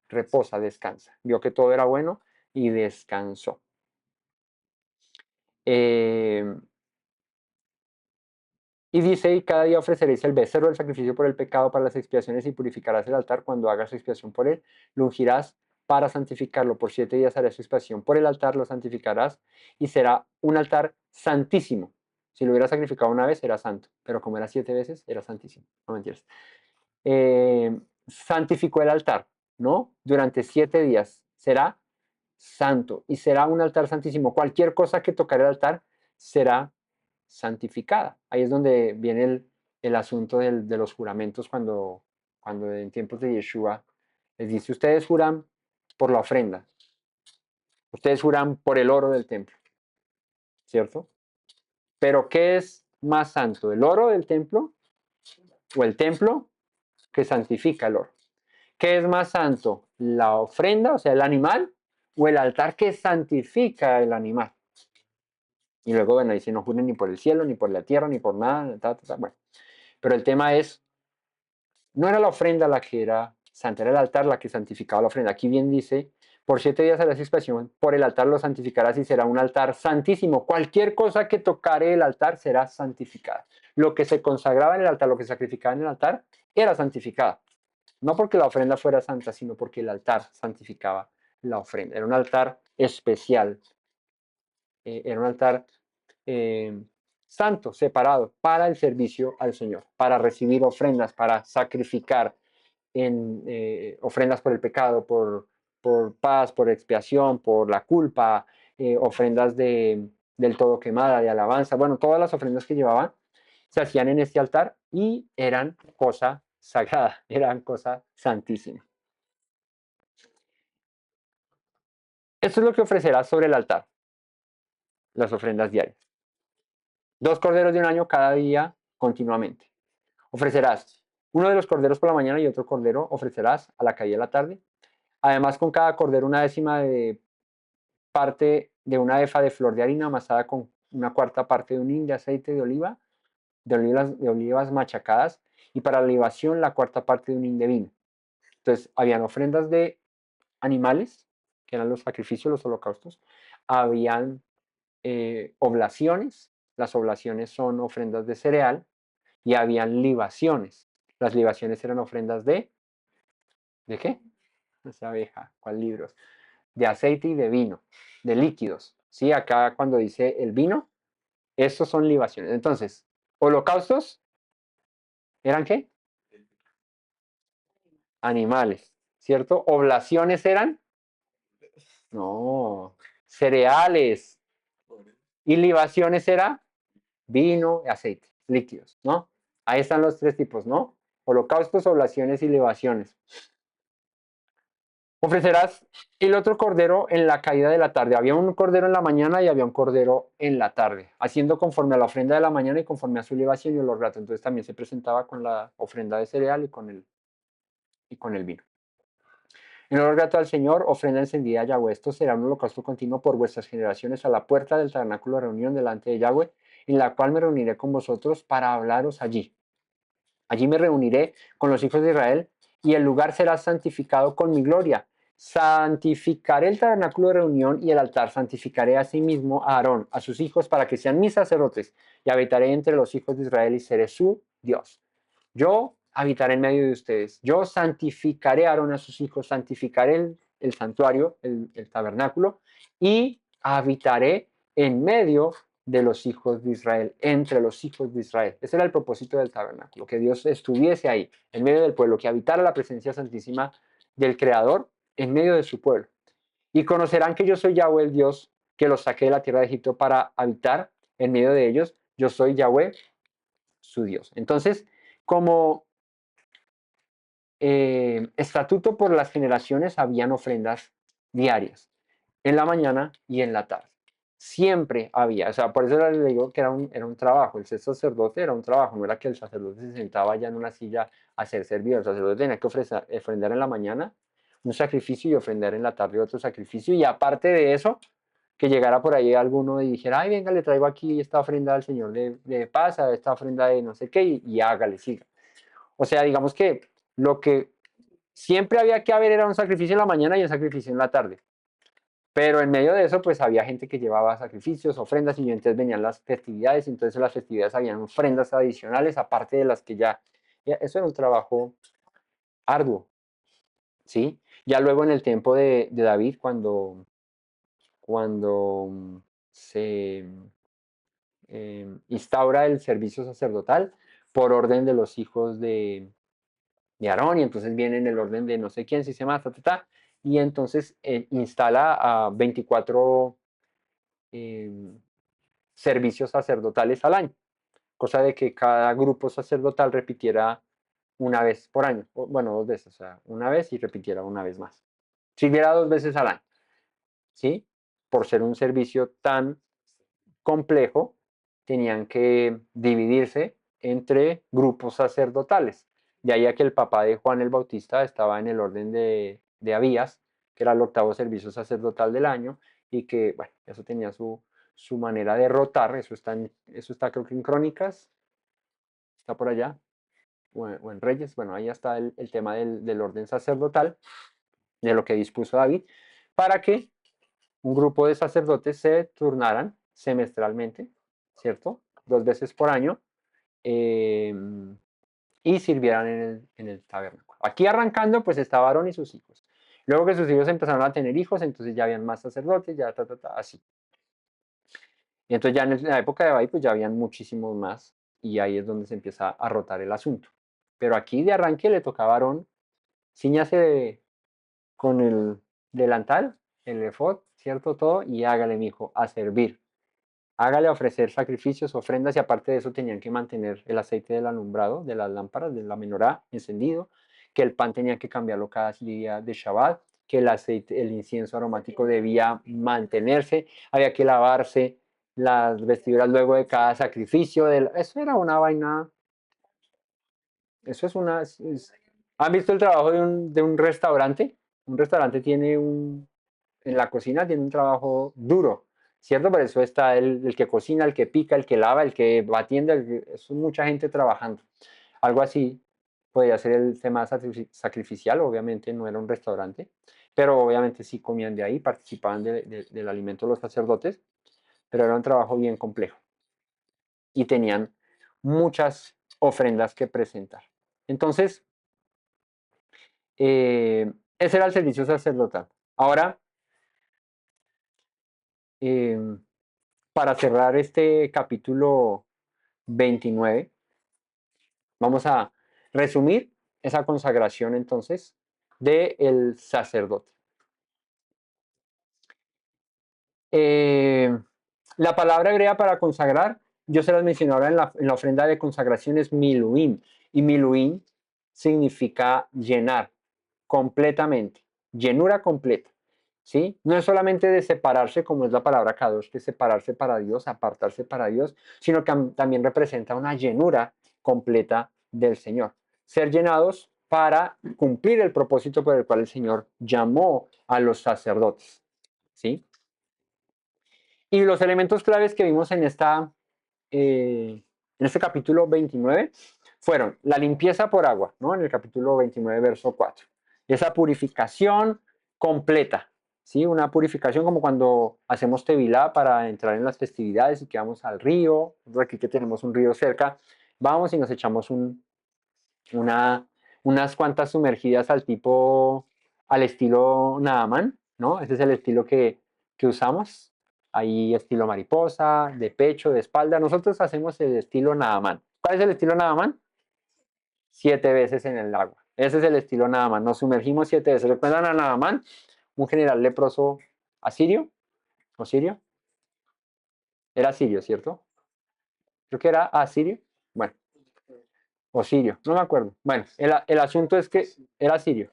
Reposa, descansa. Vio que todo era bueno y descansó. Eh, Y dice, y cada día ofreceréis el becerro del sacrificio por el pecado para las expiaciones y purificarás el altar cuando hagas expiación por él. Lo ungirás para santificarlo. Por 7 días harás expiación por el altar, lo santificarás y será un altar santísimo. Si lo hubiera sacrificado una vez, era santo, pero como era 7 veces, era santísimo. No mentiras. Santificó el altar, ¿no? Durante 7 días será santo y será un altar santísimo. Cualquier cosa que tocar el altar será santificada. Ahí es donde viene el asunto de los juramentos cuando en tiempos de Yeshua les dice, ustedes juran por la ofrenda, ustedes juran por el oro del templo, ¿cierto? Pero ¿qué es más santo, el oro del templo o el templo que santifica el oro? ¿Qué es más santo, la ofrenda, o sea, el animal, o el altar que santifica el animal? Y luego, bueno, dice, no juren ni por el cielo, ni por la tierra, ni por nada, bueno. Pero el tema es, no era la ofrenda la que era santa, era el altar la que santificaba la ofrenda. Aquí bien dice, por 7 días harás expiación, por el altar lo santificarás y será un altar santísimo. Cualquier cosa que tocare el altar será santificada. Lo que se consagraba en el altar, lo que se sacrificaba en el altar, era santificada. No porque la ofrenda fuera santa, sino porque el altar santificaba la ofrenda. Era un altar especial, era un altar eh, santo, separado para el servicio al Señor, para recibir ofrendas, para sacrificar en ofrendas por el pecado, por paz, por expiación, por la culpa, ofrendas del todo quemada, de alabanza. Bueno, todas las ofrendas que llevaban se hacían en este altar y eran cosa sagrada, eran cosa santísima. Esto es lo que ofrecerás sobre el altar, las ofrendas diarias. 2 corderos de un año cada día continuamente. Ofrecerás uno de los corderos por la mañana y otro cordero ofrecerás a la caída de la tarde. Además, con cada cordero una décima de parte de una efa de flor de harina amasada con una cuarta parte de un hin de aceite de oliva, de olivas machacadas, y para la libación la cuarta parte de un hin de vino. Entonces, habían ofrendas de animales, que eran los sacrificios, los holocaustos, habían oblaciones, las oblaciones son ofrendas de cereal, y habían libaciones. Las libaciones eran ofrendas ¿de qué? Esa abeja, ¿cuál libros? De aceite y de vino, de líquidos. ¿Sí? Acá cuando dice el vino, estos son libaciones. Entonces, holocaustos, ¿eran qué? Animales, ¿cierto? Oblaciones eran, no, cereales. Y libaciones era vino y aceite, líquidos, ¿no? Ahí están los tres tipos, ¿no? holocaustos, oblaciones y libaciones. Ofrecerás el otro cordero en la caída de la tarde. Había un cordero en la mañana y había un cordero en la tarde, haciendo conforme a la ofrenda de la mañana y conforme a su libación y olor grato. Entonces también se presentaba con la ofrenda de cereal y con el vino. En olor grato al Señor, ofrenda encendida a Yahweh. Esto será un holocausto continuo por vuestras generaciones a la puerta del tabernáculo de reunión delante de Yahweh, en la cual me reuniré con vosotros para hablaros allí. Allí me reuniré con los hijos de Israel y el lugar será santificado con mi gloria. Santificaré el tabernáculo de reunión y el altar. Santificaré a sí mismo a Aarón, a sus hijos, para que sean mis sacerdotes. Y habitaré entre los hijos de Israel y seré su Dios. Yo habitaré en medio de ustedes. Yo santificaré a Aarón, a sus hijos. Santificaré el santuario, el tabernáculo. Y habitaré en medio de los hijos de Israel, entre los hijos de Israel. Ese era el propósito del tabernáculo, que Dios estuviese ahí, en medio del pueblo, que habitara la presencia santísima del Creador en medio de su pueblo. Y conocerán que yo soy Yahweh, el Dios que los saqué de la tierra de Egipto para habitar en medio de ellos. Yo soy Yahweh, su Dios. Entonces, como estatuto por las generaciones, habían ofrendas diarias, en la mañana y en la tarde. Siempre había, o sea, por eso le digo que era un trabajo. El ser sacerdote era un trabajo, no era que el sacerdote se sentaba ya en una silla a ser servido. El sacerdote tenía que ofrendar en la mañana un sacrificio y ofrendar en la tarde otro sacrificio. Y aparte de eso, que llegara por ahí alguno y dijera, ay, venga, le traigo aquí esta ofrenda al Señor de paz, esta ofrenda de no sé qué, y hágale, siga. O sea, digamos que lo que siempre había que haber era un sacrificio en la mañana y un sacrificio en la tarde. Pero en medio de eso, pues había gente que llevaba sacrificios, ofrendas, y entonces venían las festividades, y entonces en las festividades habían ofrendas adicionales, aparte de las que ya eso era un trabajo arduo, ¿sí? Ya luego en el tiempo de David, cuando se instaura el servicio sacerdotal por orden de los hijos de Aarón, y entonces viene en el orden de no sé quién, si se llama, y entonces instala a 24 servicios sacerdotales al año, cosa de que cada grupo sacerdotal repitiera una vez por año, bueno, 2 veces, o sea, una vez y repitiera una vez más. Sirviera 2 veces al año, ¿sí? Por ser un servicio tan complejo, tenían que dividirse entre grupos sacerdotales. De ahí a que el papá de Juan el Bautista estaba en el orden de Abías, que era el octavo servicio sacerdotal del año, y que, bueno, eso tenía su manera de rotar. Eso está creo que en Crónicas, está por allá, o en Reyes. Bueno, ahí está el tema del orden sacerdotal, de lo que dispuso David, para que un grupo de sacerdotes se turnaran semestralmente, ¿cierto? 2 veces por año, eh, y sirvieran en el tabernáculo. Aquí arrancando, pues estaba Aarón y sus hijos. Luego que sus hijos empezaron a tener hijos, entonces ya habían más sacerdotes, ya así. Y entonces ya en la época de David, pues ya habían muchísimos más, y ahí es donde se empieza a rotar el asunto. Pero aquí de arranque le tocaba a Aarón, ciñase con el delantal, el efod, ¿cierto? Todo, y hágale, mijo, a servir. Hágale a ofrecer sacrificios, ofrendas, y aparte de eso tenían que mantener el aceite del alumbrado, de las lámparas, de la menorá encendido, que el pan tenía que cambiarlo cada día de Shabbat, que el aceite, el incienso aromático debía mantenerse, había que lavarse las vestiduras luego de cada sacrificio. Eso era una vaina, eso es una... ¿Han visto el trabajo de un restaurante? Un restaurante tiene en la cocina tiene un trabajo duro, ¿cierto? Por eso está el que cocina, el que pica, el que lava, el que atiende, es mucha gente trabajando. Algo así podría ser el tema sacrificial. Obviamente no era un restaurante, pero obviamente sí comían de ahí, participaban del alimento de los sacerdotes, pero era un trabajo bien complejo y tenían muchas ofrendas que presentar. Entonces, ese era el servicio sacerdotal. Ahora, eh, para cerrar este capítulo 29, vamos a resumir esa consagración entonces del sacerdote. La palabra hebrea para consagrar, yo se las mencioné ahora en la ofrenda de consagración, es miluim. Y miluim significa llenar completamente, llenura completa, ¿sí? No es solamente de separarse, como es la palabra kadosh, de separarse para Dios, apartarse para Dios, sino que también representa una llenura completa del Señor. Ser llenados para cumplir el propósito por el cual el Señor llamó a los sacerdotes, ¿sí? Y los elementos claves que vimos en este capítulo 29 fueron la limpieza por agua, ¿no? En el capítulo 29, verso 4. Esa purificación completa, ¿sí? Una purificación como cuando hacemos tevilá para entrar en las festividades y que vamos al río. Aquí que tenemos un río cerca, vamos y nos echamos una, unas cuantas sumergidas al estilo Naaman, ¿no? Ese es el estilo que usamos. Hay estilo mariposa, de pecho, de espalda. Nosotros hacemos el estilo Naaman. ¿Cuál es el estilo Naaman? 7 veces en el agua. Ese es el estilo Naaman. Nos sumergimos 7 veces. ¿Recuerdan a Naaman? Un general leproso asirio o sirio. Era sirio, ¿cierto? Creo que era asirio. Bueno, o sirio, no me acuerdo. Bueno, el asunto es que era sirio.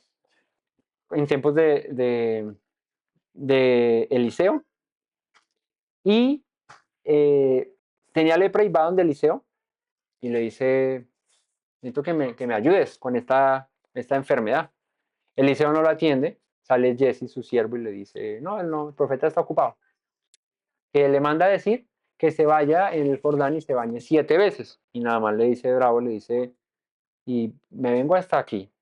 En tiempos de Eliseo y eh, tenía lepra y va donde Eliseo y le dice, necesito que me ayudes con esta enfermedad. Eliseo no lo atiende, sale Jesse, su siervo, y le dice, no, el profeta está ocupado. Que le manda a decir que se vaya en el Jordán y se bañe 7 veces. Y nada más le dice bravo, le dice, y me vengo hasta aquí,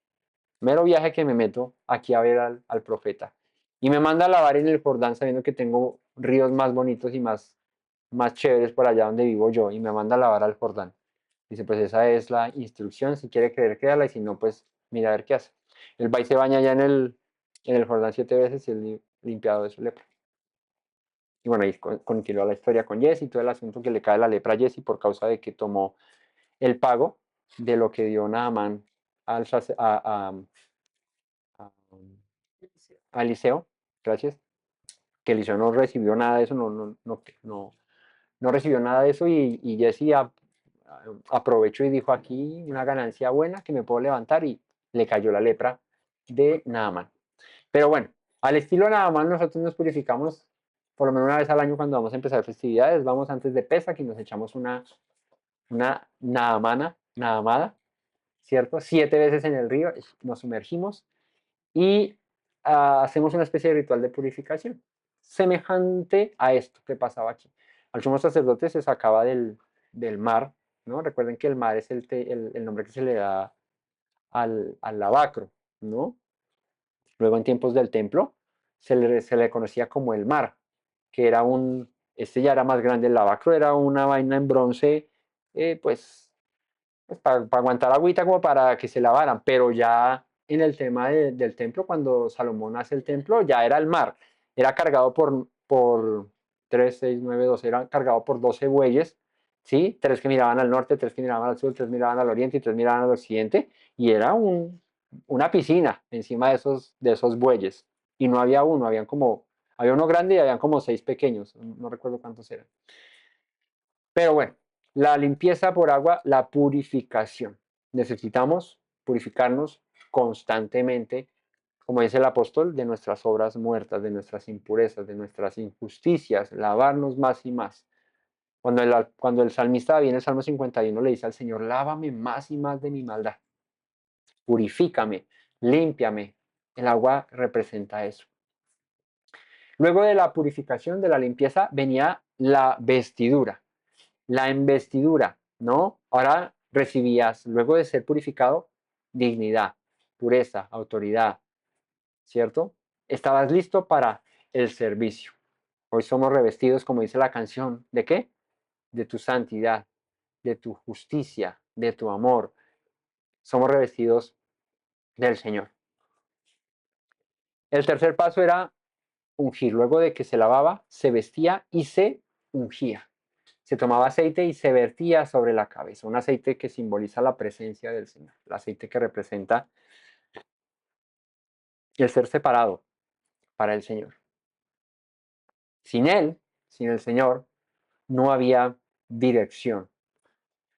mero viaje que me meto aquí a ver al profeta. Y me manda a lavar en el Jordán sabiendo que tengo ríos más bonitos y más chéveres por allá donde vivo yo. Y me manda a lavar al Jordán. Dice, pues esa es la instrucción. Si quiere creer, créala. Y si no, pues mira a ver qué hace. El va y se baña allá en el Jordán 7 veces y es limpiado de su lepra. Y bueno, ahí continúa la historia con Jesse y todo el asunto que le cae la lepra a Jesse por causa de que tomó el pago de lo que dio Naamán a, a Eliseo, gracias, que Eliseo no recibió nada de eso, no recibió nada de eso y Jesse aprovechó y dijo aquí una ganancia buena que me puedo levantar y le cayó la lepra de Naamán. Pero bueno, al estilo Naamán nosotros nos purificamos por lo menos una vez al año cuando vamos a empezar festividades, vamos antes de Pesach y nos echamos una Naamada, ¿cierto? 7 veces en el río, nos sumergimos y hacemos una especie de ritual de purificación, semejante a esto que pasaba aquí. Al sumo sacerdote se sacaba del mar, ¿no? Recuerden que el mar es el nombre que se le da al lavacro, ¿no? Luego en tiempos del templo se le conocía como el mar, que era este ya era más grande, el lavacro era una vaina en bronce, pues para aguantar agüita como para que se lavaran, pero ya en el tema del templo, cuando Salomón hace el templo, ya era el mar, era cargado por 3, 6, 9, 12, era cargado por 12 bueyes, ¿sí? 3 que miraban al norte, 3 que miraban al sur, 3 miraban al oriente y 3 miraban al occidente, y era una piscina encima de esos bueyes, y no había uno, había uno grande y habían como 6 pequeños, no recuerdo cuántos eran. Pero bueno, la limpieza por agua, la purificación. Necesitamos purificarnos constantemente, como dice el apóstol, de nuestras obras muertas, de nuestras impurezas, de nuestras injusticias, lavarnos más y más. Cuando el salmista viene el Salmo 51 le dice al Señor, lávame más y más de mi maldad, purifícame, límpiame. El agua representa eso. Luego de la purificación, de la limpieza, venía la vestidura. La investidura, ¿no? Ahora recibías, luego de ser purificado, dignidad, pureza, autoridad, ¿cierto? Estabas listo para el servicio. Hoy somos revestidos, como dice la canción, ¿de qué? De tu santidad, de tu justicia, de tu amor. Somos revestidos del Señor. El tercer paso era ungir. Luego de que se lavaba, se vestía y se ungía. Se tomaba aceite y se vertía sobre la cabeza, un aceite que simboliza la presencia del Señor, el aceite que representa el ser separado para el Señor. Sin Él, sin el Señor, no había dirección,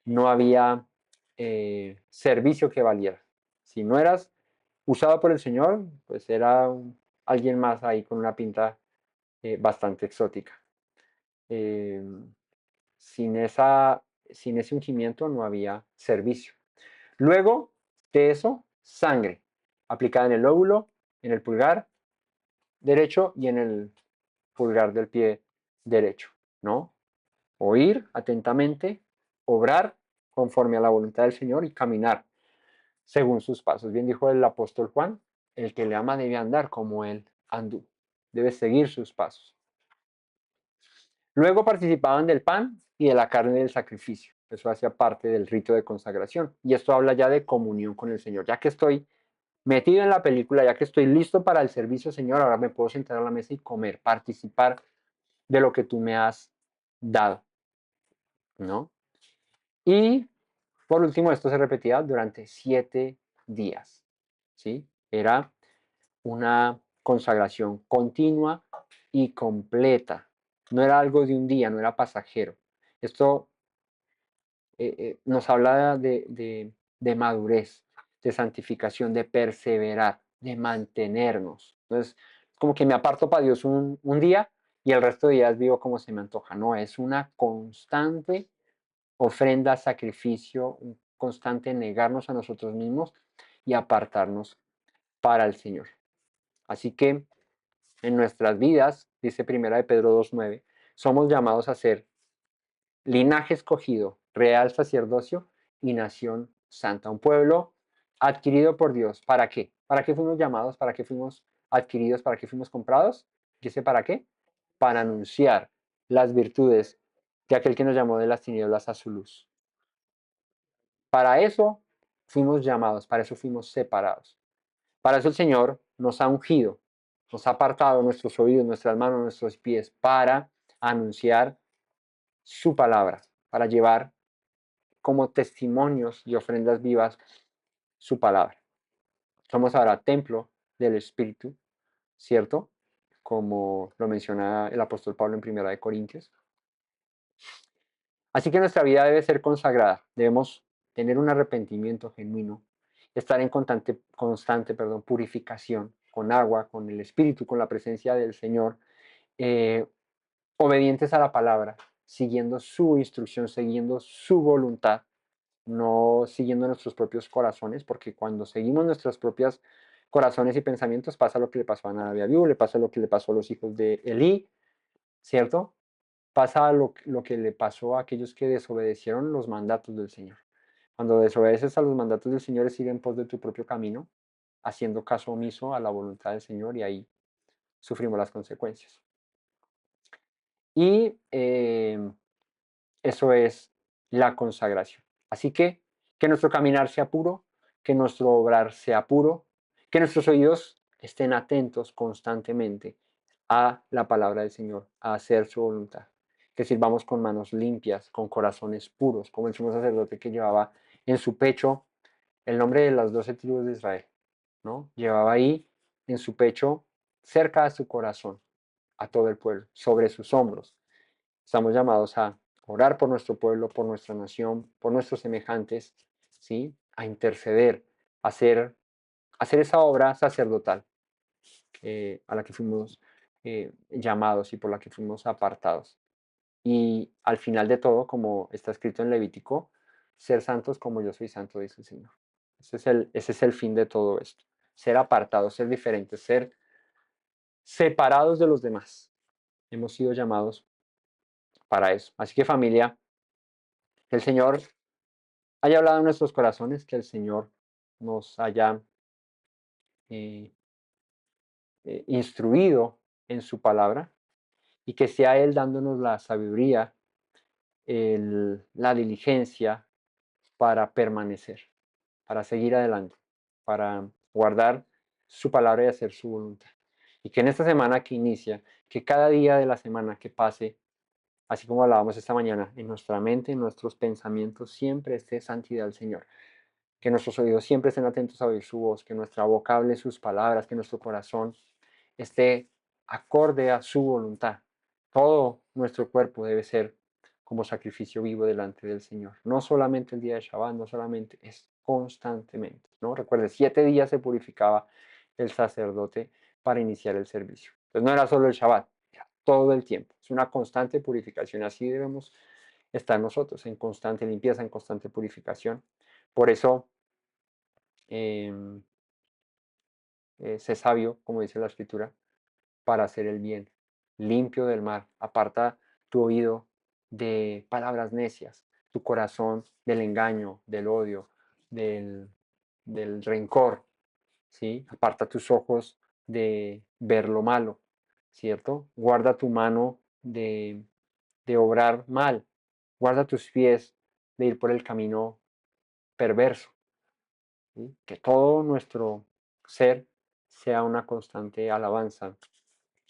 no había servicio que valiera. Si no eras usado por el Señor, pues era alguien más ahí con una pinta bastante exótica. Eh, sin, sin ese ungimiento no había servicio. Luego de eso, sangre aplicada en el lóbulo, en el pulgar derecho y en el pulgar del pie derecho, ¿no? Oír atentamente, obrar conforme a la voluntad del Señor y caminar según sus pasos. Bien dijo el apóstol Juan, el que le ama debe andar como él anduvo, debe seguir sus pasos. Luego participaban del pan y de la carne del sacrificio. Eso hacía parte del rito de consagración. Y esto habla ya de comunión con el Señor. Ya que estoy metido en la película, ya que estoy listo para el servicio, Señor, ahora me puedo sentar a la mesa y comer, participar de lo que tú me has dado, ¿no? Y por último, esto se repetía durante 7 días, ¿sí? Era una consagración continua y completa. No era algo de un día, no era pasajero. Esto nos habla de madurez, de santificación, de perseverar, de mantenernos. Entonces, como que me aparto para Dios un día y el resto de días vivo como se me antoja. No, es una constante ofrenda, sacrificio, un constante negarnos a nosotros mismos y apartarnos para el Señor. Así que en nuestras vidas, dice Primera de Pedro 2:9, somos llamados a ser linaje escogido, real sacerdocio y nación santa. Un pueblo adquirido por Dios. ¿Para qué? ¿Para qué fuimos llamados? ¿Para qué fuimos adquiridos? ¿Para qué fuimos comprados? Dice, ¿para qué? Para anunciar las virtudes de aquel que nos llamó de las tinieblas a su luz. Para eso fuimos llamados, para eso fuimos separados. Para eso el Señor nos ha ungido, nos ha apartado nuestros oídos, nuestras manos, nuestros pies, para anunciar su palabra, para llevar como testimonios y ofrendas vivas su palabra. Somos ahora templo del Espíritu, ¿cierto? Como lo menciona el apóstol Pablo en Primera de Corintios. Así que nuestra vida debe ser consagrada. Debemos tener un arrepentimiento genuino, estar en constante purificación con agua, con el Espíritu, con la presencia del Señor, eh, obedientes a la palabra, siguiendo su instrucción, siguiendo su voluntad, no siguiendo nuestros propios corazones, porque cuando seguimos nuestros propios corazones y pensamientos pasa lo que le pasó a Nadab, le pasa lo que le pasó a los hijos de Elí, ¿cierto? Pasa lo que le pasó a aquellos que desobedecieron los mandatos del Señor. Cuando desobedeces a los mandatos del Señor es ir en pos de tu propio camino, haciendo caso omiso a la voluntad del Señor y ahí sufrimos las consecuencias. Y eso es la consagración. Así que nuestro caminar sea puro, que nuestro obrar sea puro, que nuestros oídos estén atentos constantemente a la palabra del Señor, a hacer su voluntad. Que sirvamos con manos limpias, con corazones puros, como el sumo sacerdote que llevaba en su pecho el nombre de las 12 tribus de Israel, ¿no? Llevaba ahí en su pecho, cerca de su corazón, a todo el pueblo, sobre sus hombros. Estamos llamados a orar por nuestro pueblo, por nuestra nación, por nuestros semejantes, ¿sí? A interceder, a hacer esa obra sacerdotal a la que fuimos llamados y por la que fuimos apartados. Y al final de todo, como está escrito en Levítico, ser santos como yo soy santo, dice el Señor. Ese es el fin de todo esto. Ser apartados, ser diferentes, ser separados de los demás. Hemos sido llamados para eso. Así que familia, que el Señor haya hablado en nuestros corazones, que el Señor nos haya eh, instruido en su palabra y que sea Él dándonos la sabiduría, la diligencia para permanecer, para seguir adelante, para guardar su palabra y hacer su voluntad. Y que en esta semana que inicia, que cada día de la semana que pase, así como hablábamos esta mañana, en nuestra mente, en nuestros pensamientos, siempre esté santidad al Señor. Que nuestros oídos siempre estén atentos a oír su voz, que nuestra boca hable sus palabras, que nuestro corazón esté acorde a su voluntad. Todo nuestro cuerpo debe ser como sacrificio vivo delante del Señor. No solamente el día de Shabbat, no solamente es constantemente, ¿no? Recuerde, 7 días se purificaba el sacerdote para iniciar el servicio. Entonces no era solo el Shabbat, era todo el tiempo. Es una constante purificación. Así debemos estar nosotros, en constante limpieza, en constante purificación. Por eso, sé sabio, como dice la Escritura, para hacer el bien, limpio del mal. Aparta tu oído de palabras necias, tu corazón del engaño, del odio, del, del rencor, ¿sí? Aparta tus ojos de ver lo malo, ¿cierto? Guarda tu mano de obrar mal, guarda tus pies de ir por el camino perverso, ¿sí? Que todo nuestro ser sea una constante alabanza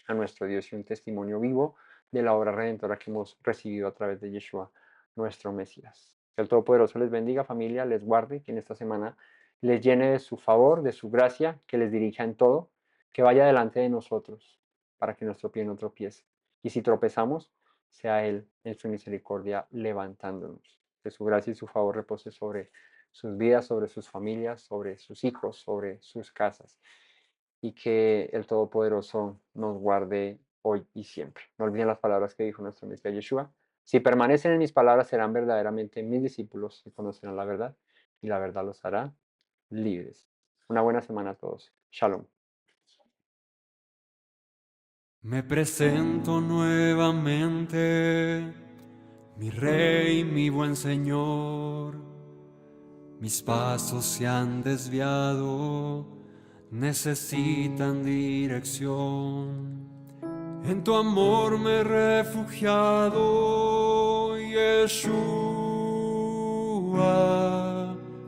a nuestro Dios y un testimonio vivo de la obra redentora que hemos recibido a través de Yeshua, nuestro Mesías. Que el Todopoderoso les bendiga, familia, les guarde, que en esta semana les llene de su favor, de su gracia, que les dirija en todo, que vaya delante de nosotros para que nuestro pie no tropiece. Y si tropezamos, sea Él en su misericordia levantándonos. Que su gracia y su favor repose sobre sus vidas, sobre sus familias, sobre sus hijos, sobre sus casas y que el Todopoderoso nos guarde hoy y siempre. No olviden las palabras que dijo nuestro Mesías Yeshua. Si permanecen en mis palabras, serán verdaderamente mis discípulos y conocerán la verdad, y la verdad los hará libres. Una buena semana a todos. Shalom. Me presento nuevamente, mi Rey, mi buen Señor. Mis pasos se han desviado, necesitan dirección. En tu amor me he refugiado, Yeshua,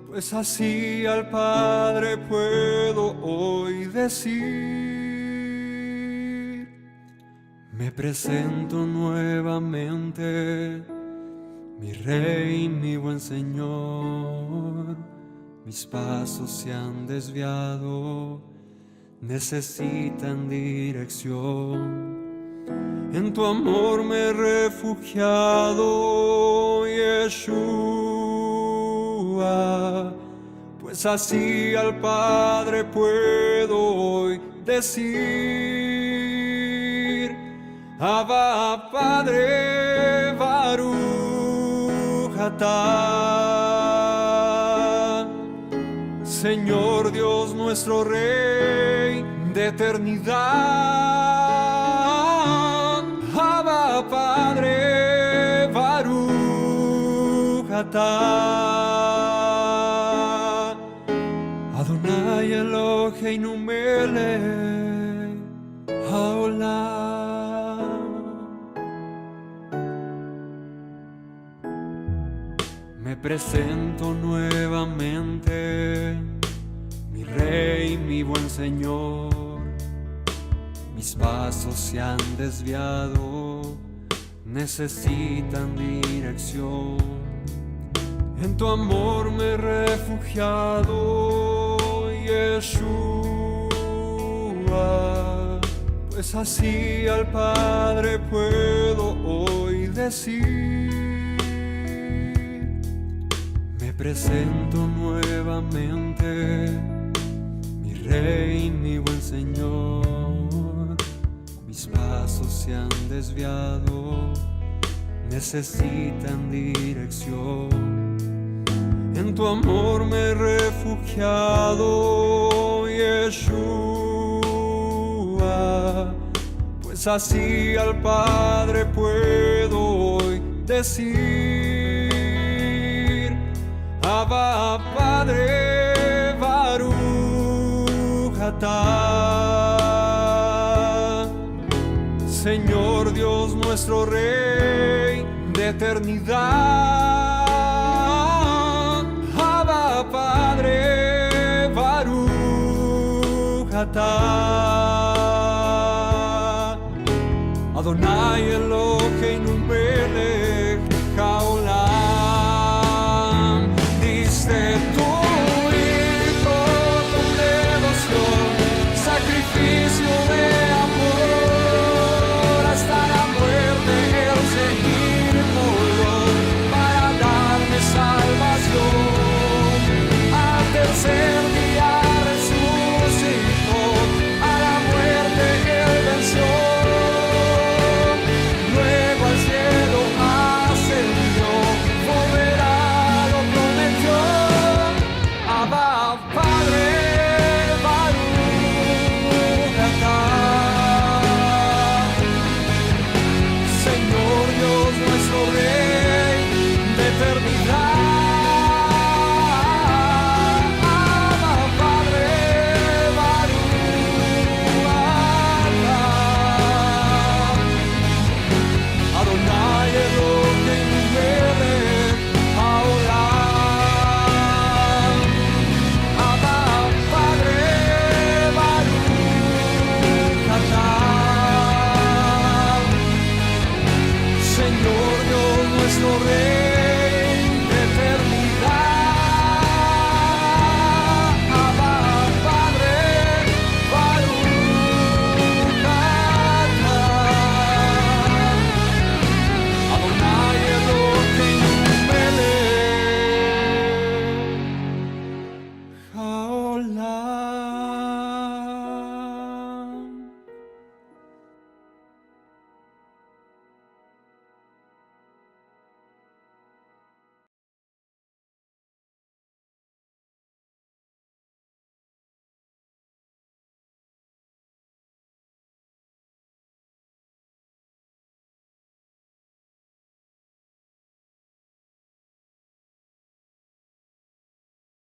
pues así al Padre puedo hoy decir. Me presento nuevamente, mi Rey, mi buen Señor. Mis pasos se han desviado, necesitan dirección. En tu amor me he refugiado, Yeshua, pues así al Padre puedo hoy decir: Abba, Padre, Baruch atah. Señor Dios nuestro Rey de eternidad. Abba, Padre, Baruch atah. Adonai Eloheinu melech haolam. Me presento nuevamente, mi Rey, mi buen Señor. Mis pasos se han desviado, necesitan dirección. En tu amor me he refugiado, Yeshua, pues así al Padre puedo hoy decir. Me presento nuevamente, mi Rey, mi buen Señor. Mis pasos se han desviado, necesitan dirección. En tu amor me he refugiado, Yeshua, pues así al Padre puedo hoy decir: Abba, Padre, Baruch atah. Señor Dios nuestro Rey de eternidad. Abba, Padre, Baruch atah.